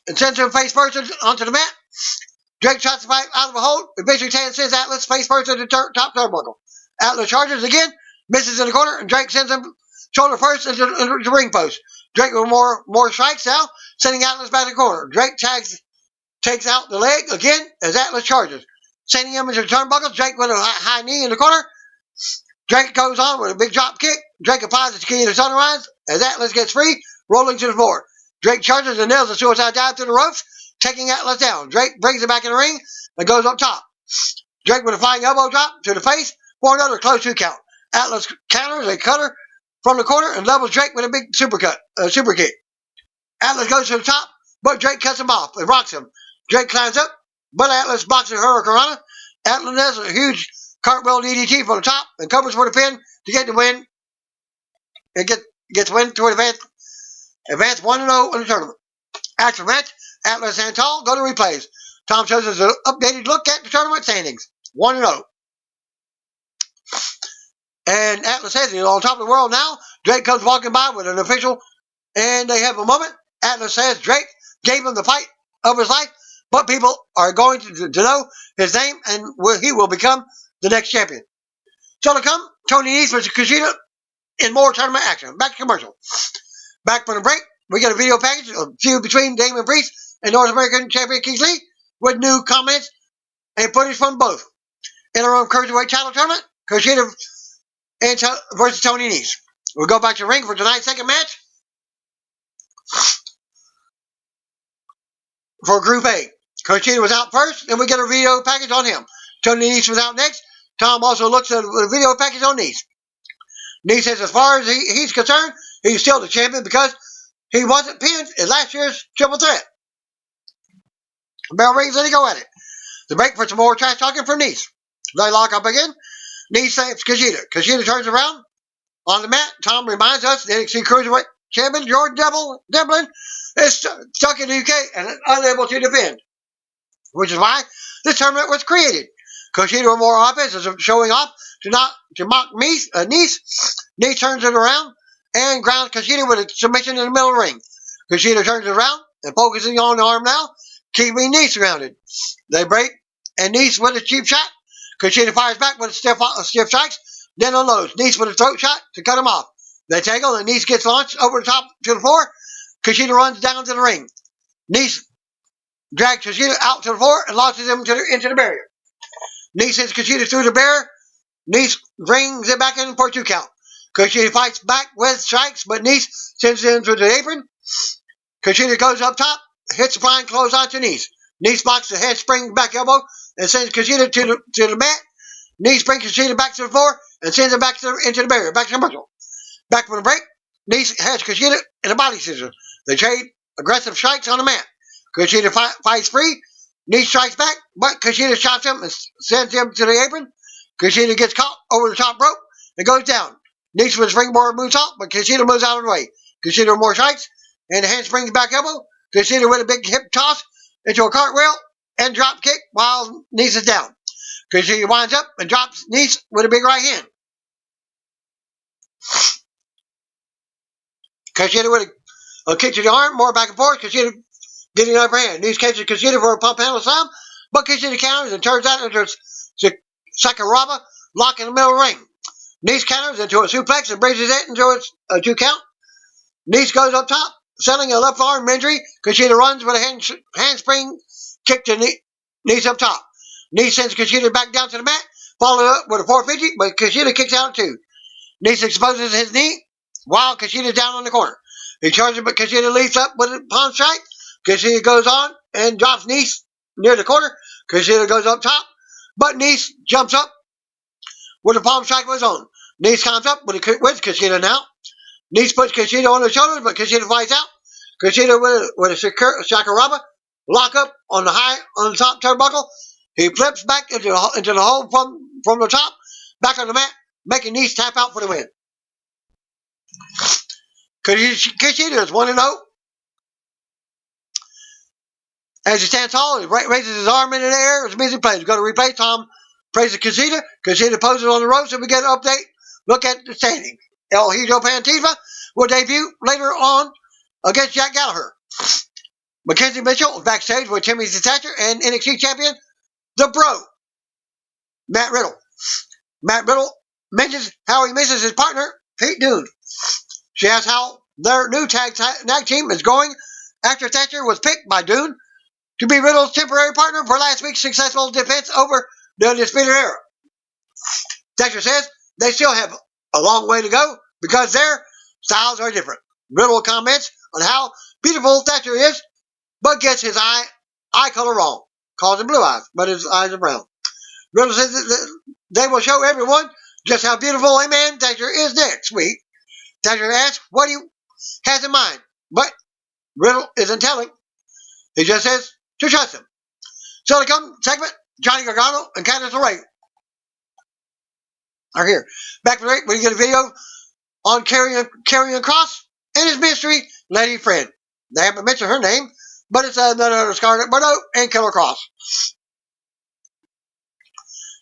and sends him face first onto the mat. Drake tries to fight out of a hold. Eventually sends Atlas face first to the top turnbuckle. Atlas charges again, misses in the corner, and Drake sends him shoulder first into the ring post. Drake with more strikes now, sending Atlas back to the corner. Drake takes out the leg again as Atlas charges, sending him into the turnbuckles. Drake with a high knee in the corner. Drake goes on with a big drop kick. Drake applies the key to the sunrise as Atlas gets free, rolling to the floor. Drake charges and nails a suicide dive through the ropes, taking Atlas down. Drake brings it back in the ring and goes up top. Drake with a flying elbow drop to the face for another close 2 count. Atlas counters a cutter from the corner and levels Drake with a big super kick. Atlas goes to the top, but Drake cuts him off and rocks him. Drake climbs up, but Atlas boxes Hurricanrana. Atlas does a huge cartwheel DDT from the top and covers for the pin to get the win. And gets the win to advance 1-0 in the tournament. After the match, Atlas and Tall go to replays. Tom shows us an updated look at the tournament standings. 1-0. And Atlas says he's on top of the world now. Drake comes walking by with an official, and they have a moment. Atlas says Drake gave him the fight of his life, but people are going to know his name, and he will become the next champion. So to come, Tony Nese versus Kushida in more tournament action. Back to commercial. Back from the break, we get a video package of feud between Damon Priest and North American champion Keith Lee with new comments and footage from both. Interim Cruiserweight title tournament, Kushida versus Tony Nese. We'll go back to the ring for tonight's second match for Group A. Kushida was out first, and we get a video package on him. Tony Nese was out next. Tom also looks at a video package on Nese. Nese says as far as he's concerned, he's still the champion because he wasn't pinned in last year's triple threat. Bell rings and they go at it. The break for some more trash talking from Nese. They lock up again. Nice saves Kushida. Kushida turns around on the mat. Tom reminds us the NXT Cruiserweight Champion George Devlin is stuck in the UK and unable to defend, which is why this tournament was created. Kushida with more offense is showing off to mock Nice. Nice turns it around and grounds Kushida with a submission in the middle of the ring. Kushida turns it around and focusing on the arm now, keeping Nice grounded. They break, and Nice with a cheap shot. Kushida fires back with stiff strikes, then unloads. Nice with a throat shot to cut him off. They tangle, and Nice gets launched over the top to the floor. Kushida runs down to the ring. Nice drags Kushida out to the floor and launches him into the barrier. Nice sends Kushida through the barrier. Nice brings it back in for a 2 count. Kushida fights back with strikes, but Nice sends him through the apron. Kushida goes up top, hits the flying clothesline to Nice. Nice blocks the handspring back elbow and sends Kushida to the mat. Nice brings Kushida back to the floor and sends him back into the barrier, back to commercial. Back from the break, Nice has Kushida in a body scissor. They trade aggressive strikes on the mat. Kushida fights free. Nice strikes back, but Kushida chops him and sends him to the apron. Kushida gets caught over the top rope and goes down. Nice with a springboard moonsault, but Kushida moves out of the way. Kushida with more strikes and the handsprings back elbow. Kushida with a big hip toss into a cartwheel and drop kick while Nice is down. Kushida winds up and drops Nice with a big right hand. Kushida with a kick to the arm, more back and forth. Kushida getting an upper hand. Nice catches Kushida for a pump handle slam, but Kushida counters and turns that into a Sakuraba lock in the middle of the ring. Nice counters into a suplex and brings it into a 2 count. Nice goes up top, selling a left arm injury. Kushida runs with a handspring kick to Nice up top. Nice sends Kushida back down to the mat, followed up with a 450, but Kushida kicks out at 2. Nice exposes his knee while Kushida's down on the corner. He charges, but Kushida leaps up with a palm strike. Kushida goes on and drops Nice near the corner. Kushida goes up top, but Nice jumps up with a palm strike of his own. Nice comes up with Kushida now. Nice puts Kushida on the shoulders, but Kushida fights out. Kushida with a Sakuraba lock up on the top turnbuckle. He flips back into the hole from the top, back on the mat, making Nice tap out for the win. Kushida is 1-0. As he stands tall, he raises his arm into the air as music plays. We've got to replay. Tom praises Kushida. Kushida poses on the ropes, and we get an update. Look at the standings. El Hijo Pantifa will debut later on against Jack Gallagher. Mackenzie Mitchell is backstage with Timmy Thatcher and NXT champion, The Bro, Matt Riddle. Matt Riddle mentions how he misses his partner, Pete Dunne. She asks how their new tag team is going after Thatcher was picked by Dunne to be Riddle's temporary partner for last week's successful defense over the Undisputed Era. Thatcher says they still have a long way to go because their styles are different. Riddle comments on how beautiful Thatcher is, but gets his eye color wrong. Calls him blue eyes, but his eyes are brown. Riddle says that they will show everyone just how beautiful a man Thatcher is next week. Thatcher asks what he has in mind, but Riddle isn't telling. He just says to trust him. So to come segment, Johnny Gargano and Candice LeRae are here. Back from the break, we get a video on Karrion Kross and his mystery lady friend. They haven't mentioned her name, but it's none other Scarlett Bordeaux and Killer Kross.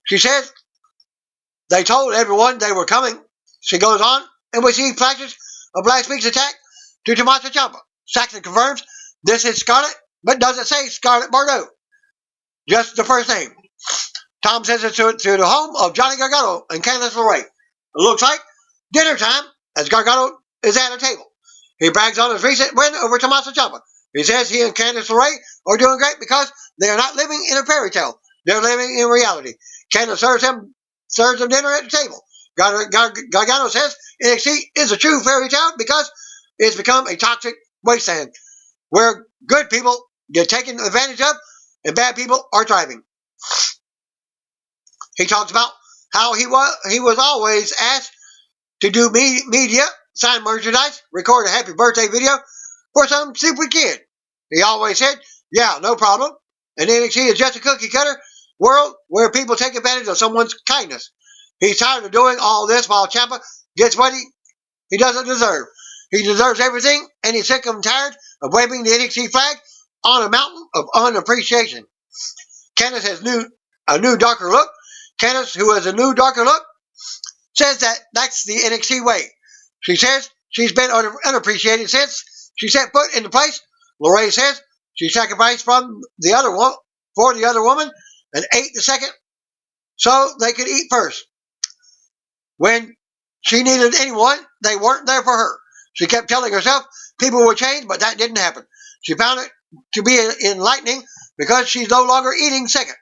She says they told everyone they were coming. She goes on, and we see flashes of last week's attack to Tommaso Ciampa. Saxon confirms this is Scarlett, but doesn't say Scarlett Bordeaux. Just the first name. Tom says it's to the home of Johnny Gargano and Candice LeRae. It looks like dinner time as Gargano is at a table. He brags on his recent win over Tommaso Ciampa. He says he and Candice LeRae are doing great because they are not living in a fairy tale. They're living in reality. Candice serves them dinner at the table. Gargano says NXT is a true fairy tale because it's become a toxic wasteland where good people get taken advantage of and bad people are thriving. He talks about how he was always asked to do media, sign merchandise, record a happy birthday video for some stupid kid. He always said, yeah, no problem. And NXT is just a cookie cutter world where people take advantage of someone's kindness. He's tired of doing all this while Ciampa gets what he doesn't deserve. He deserves everything, and he's sick and tired of waving the NXT flag on a mountain of unappreciation. Candice has a new darker look. Candice, who has a new darker look, says that that's the NXT way. She says she's been unappreciated since she set foot in the place. Lorraine says she sacrificed for the other woman and ate the second so they could eat first. When she needed anyone, they weren't there for her. She kept telling herself people would change, but that didn't happen. She found it to be enlightening because she's no longer eating second.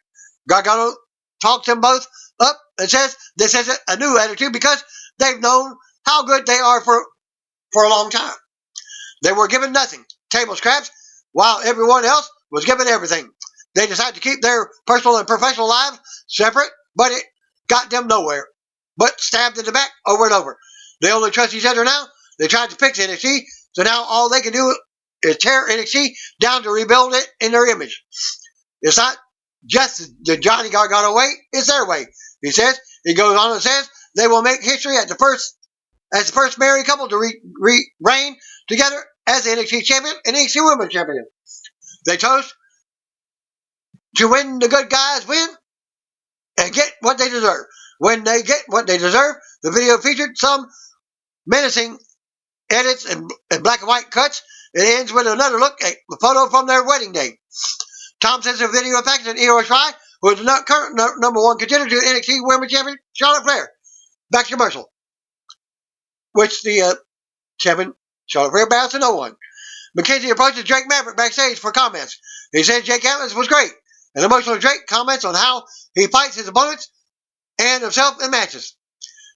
Gargano talks them both up and says this isn't a new attitude because they've known how good they are for a long time. They were given nothing, table scraps, while everyone else was given everything. They decided to keep their personal and professional lives separate, but it got them nowhere, but stabbed in the back over and over. They only trust each other now. They tried to fix NXT, so now all they can do is tear NXT down to rebuild it in their image. It's not just the Johnny Gargano way, it's their way, he says. He goes on and says they will make history as the first married couple to reign together as the NXT champion and NXT Women's champion. They toast to when the good guys win and get what they deserve. When they get what they deserve, the video featured some menacing edits and black and white cuts. It ends with another look at the photo from their wedding day. Tom says the video package and Io Shirai, who is the current number one contender to NXT Women's Champion, Charlotte Flair. Back to commercial. Which the champion, Charlotte Flair, bows to no one. Mackenzie approaches Drake Maverick backstage for comments. He says Jake Atlas was great. And emotional Drake comments on how he fights his opponents and himself in matches.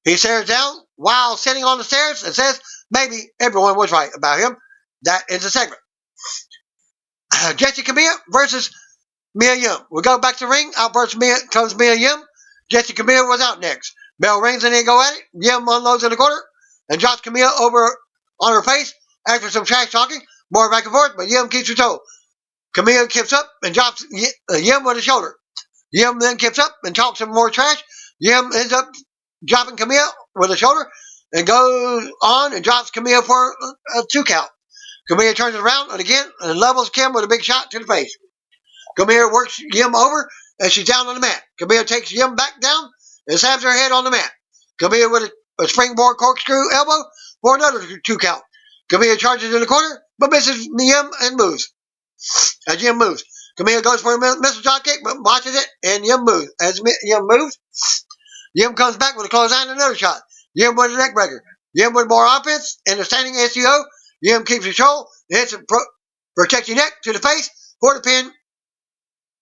He stares down while sitting on the stairs and says maybe everyone was right about him. That is the segment. Jessie Kamea versus Mia Yim. We go back to the ring. Out versus comes Mia Yim. Jessie Kamea was out next. Bell rings and they go at it. Yim unloads in the corner and drops Kamea over on her face after some trash talking. More back and forth, but Yim keeps her toe. Kamea kicks up and drops Yim with a shoulder. Yim then kicks up and talks some more trash. Yim ends up dropping Kamea with a shoulder and goes on and drops Kamea for a 2 count. Kamea turns around and again and levels Kim with a big shot to the face. Kamea works Yim over and she's down on the mat. Kamea takes Yim back down and slams her head on the mat. Kamea with a springboard corkscrew elbow for another 2 count. Kamea charges in the corner but misses Yim and moves. As Yim moves, Kamea goes for a missile drop kick but watches it and Yim moves. As Yim moves, Yim comes back with a clothesline and another shot. Yim with a neck breaker. Yim with more offense and a standing SEO. Yim keeps control and hits a protecting neck to the face for the pin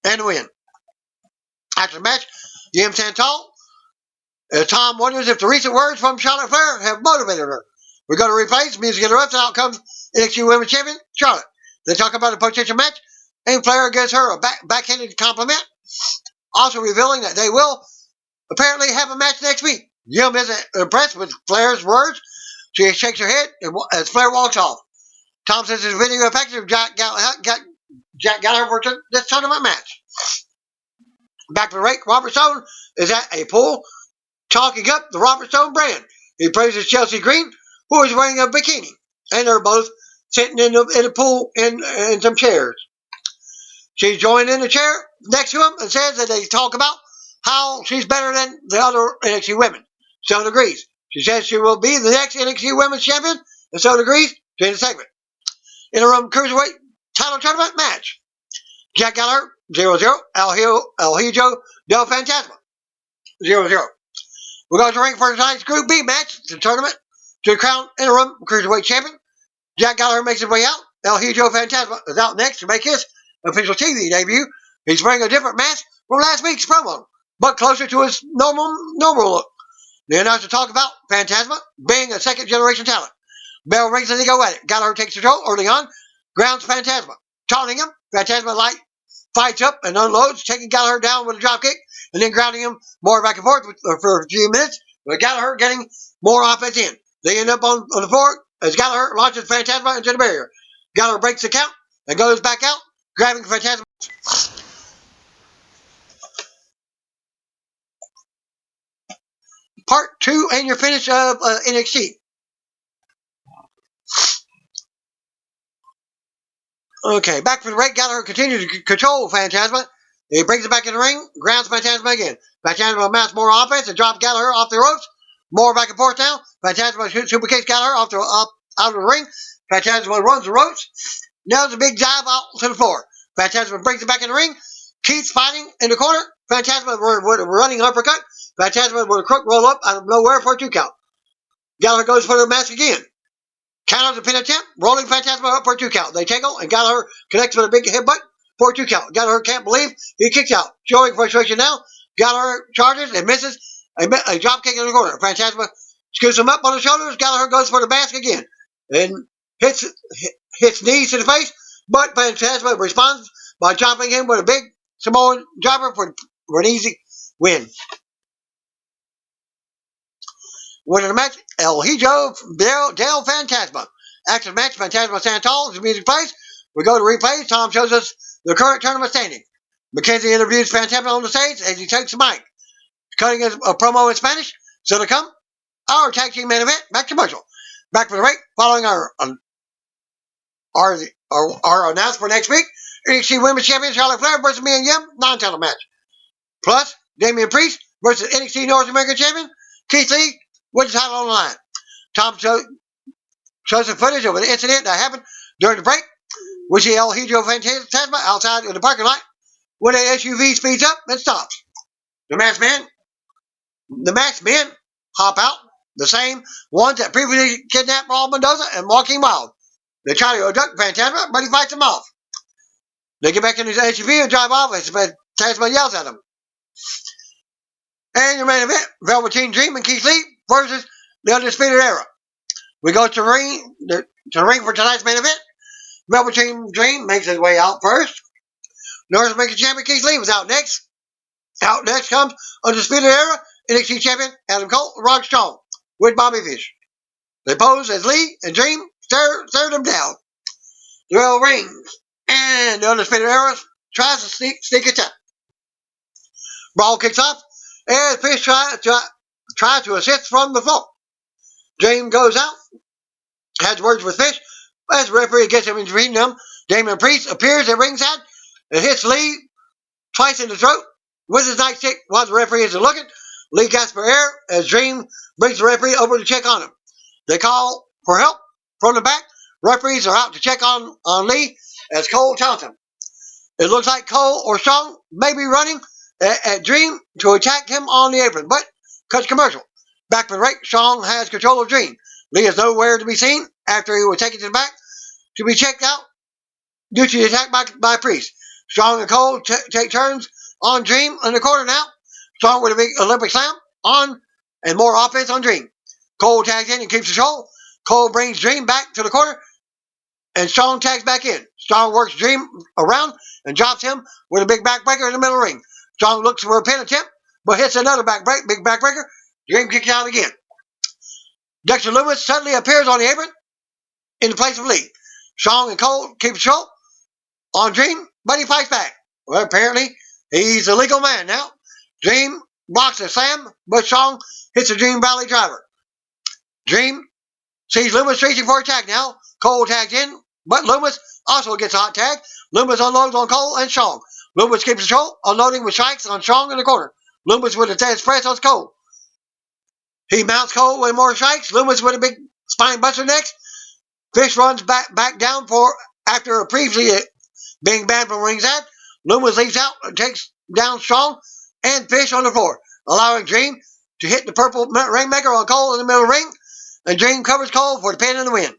and the win. After the match, Yim stands tall. Tom wonders if the recent words from Charlotte Flair have motivated her. We go to replays, music interrupts, and out comes NXT Women's Champion, Charlotte. They talk about a potential match, and Flair gives her a backhanded compliment, also revealing that they will apparently have a match next week. Yim isn't impressed with Flair's words. She shakes her head as Flair walks off. Tom says his video package of Jack Gallagher for this tournament match. Back to the rake, Robert Stone is at a pool talking up the Robert Stone brand. He praises Chelsea Green, who is wearing a bikini, and they're both sitting in the pool in some chairs. She joined in the chair next to him and says that they talk about how she's better than the other NXT women. Stone agrees. She says she will be the next NXT Women's Champion, and Stone agrees to end the segment. Interim Cruiserweight title tournament match. Jack Gallagher, 0-0. El Hijo del Fantasma, 0-0. We're going to ring for tonight's Group B match, the tournament, to crown interim Cruiserweight champion. Jack Gallagher makes his way out. El Hijo Fantasma is out next to make his official TV debut. He's wearing a different mask from last week's promo, but closer to his normal look. The announcer talk about Fantasma being a second-generation talent. Bell rings and they go at it. Gallagher takes control early on, grounds Fantasma. Taunting him, Fantasma fights up and unloads, taking Gallagher down with a dropkick, and then grounding him more back and forth for a few minutes, with Gallagher getting more offense in. They end up on the floor as Gallagher launches Fantasma into the barrier. Gallagher breaks the count and goes back out, grabbing Fantasma. 2 and your finish of NXT. Okay, back for the break. Gallagher continues to control Phantasma. He brings it back in the ring, grounds Phantasma again. Phantasma mounts more offense and drops Gallagher off the ropes. More back and forth now. Phantasma super kicks Gallagher out of the ring. Phantasma runs the ropes. Nails a big dive out to the floor. Phantasma brings it back in the ring. Keith's fighting in the corner. Phantasma with a running uppercut. Phantasma with a crook roll up out of nowhere for a 2 count. Gallagher goes for the mask again. Counters the pin attempt. Rolling Phantasma up for a 2 count. They tangle and Gallagher connects with a big headbutt for a 2 count. Gallagher can't believe he kicks out. Showing frustration now. Gallagher charges and misses a drop kick in the corner. Phantasma scoots him up on the shoulders. Gallagher goes for the mask again and hits knees to the face, but Phantasma responds by chopping him with a big Samoan dropper for an easy win. Winning the match, El Hijo del Phantasma. After the match, Phantasma stands tall as the music plays. We go to replays. Tom shows us the current tournament standing. Mackenzie interviews Phantasma on the stage as he takes the mic, cutting a promo in Spanish. So to come, our tag team main event, back to commercial. Back for the break, following our announcement for next week. NXT Women's Champion Charlotte Flair versus Mia Yim, non-title match. Plus, Damian Priest versus NXT North American Champion Keith Lee with the title on the line. Tom shows some footage of an incident that happened during the break. We see El Hijo Phantasma outside in the parking lot when an SUV speeds up and stops. The masked men hop out, the same ones that previously kidnapped Raul Mendoza and Joaquin Wilde. They try to abduct Phantasma, but he fights them off. They get back in his SUV and drive off as Phantasma yells at them. And your main event, Velveteen Dream and Keith Lee versus the Undisputed Era. We go to the ring for tonight's main event. Velveteen Dream makes his way out first. North American Champion Keith Lee was out next. Out next comes Undisputed Era NXT Champion Adam Cole and Roderick Strong with Bobby Fish. They pose as Lee and Dream stare them down. The bell rings, and the Undisputed Era tries to sneak attack. Brawl kicks off, and Fish tries to assist from the floor. Dream goes out, has words with Fish. As the referee gets him in between them, Damian Priest appears at ringside and hits Lee twice in the throat with his nightstick while the referee isn't looking. Lee gasps for air as Dream brings the referee over to check on him. They call for help from the back. Referees are out to check on Lee as Cole taunts him. It looks like Cole or Strong may be running at Dream to attack him on the apron, but cuts commercial. Back for the break, Strong has control of Dream. Lee is nowhere to be seen after he was taken to the back to be checked out due to the attack by Priest. Strong and Cole take turns on Dream in the corner now. Strong with a big Olympic slam on and more offense on Dream. Cole tags in and keeps control. Cole brings Dream back to the corner and Strong tags back in. Strong works Dream around and drops him with a big backbreaker in the middle of the ring. Strong looks for a pin attempt but hits another big backbreaker. Dream kicks out again. Dexter Lumis suddenly appears on the apron in the place of Lee. Strong and Cole keep control on Dream, but he fights back. Well, apparently, he's a legal man now. Dream blocks a slam, but Strong hits a Dream Valley driver. Dream sees Lumis reaching for a tag now. Cole tags in, but Lumis also gets a hot tag. Lumis unloads on Cole and Strong. Lumis keeps control, unloading with strikes on Strong in the corner. Lumis with a dead press on Cole. He mounts Cole with more strikes. Lumis with a big spine buster next. Fish runs back down after previously being banned from ringside. Lumis leaps out and takes down Strong and Fish on the floor, allowing Dream to hit the purple rainmaker on Cole in the middle of the ring, and Dream covers Cole for the pin and the win.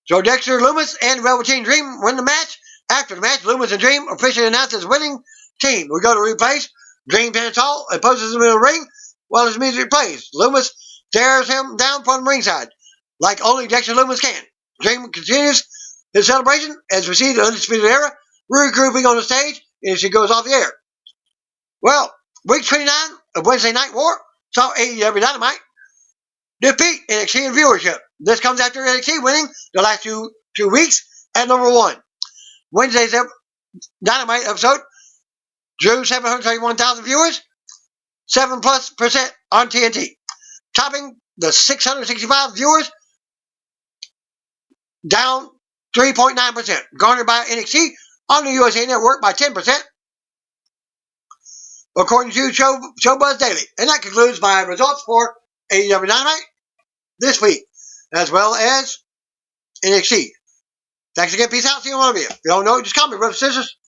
So Dexter Lumis and Velveteen Dream win the match. After the match, Lumis and Dream officially announced as winning team. We go to replays. Dream stands tall and poses in the middle of the ring while his music plays. Lumis stares him down from ringside, like only Dexter Lumis can. Dream continues his celebration as we see the Undisputed Era regrouping on the stage as she goes off the air. Well, week 29 of Wednesday Night War saw AEW Dynamite defeat NXT in viewership. This comes after NXT winning the last two weeks at number 1. Wednesday's Dynamite episode drew 731,000 viewers, 7+% on TNT. topping the 665 viewers, down 3.9%, garnered by NXT on the USA Network by 10%, according to Showbuzz Daily. And that concludes my results for AEW Dynamite this week, as well as NXT. Thanks again. Peace out. See you one of you. If you don't know, just call me, brothers and sisters.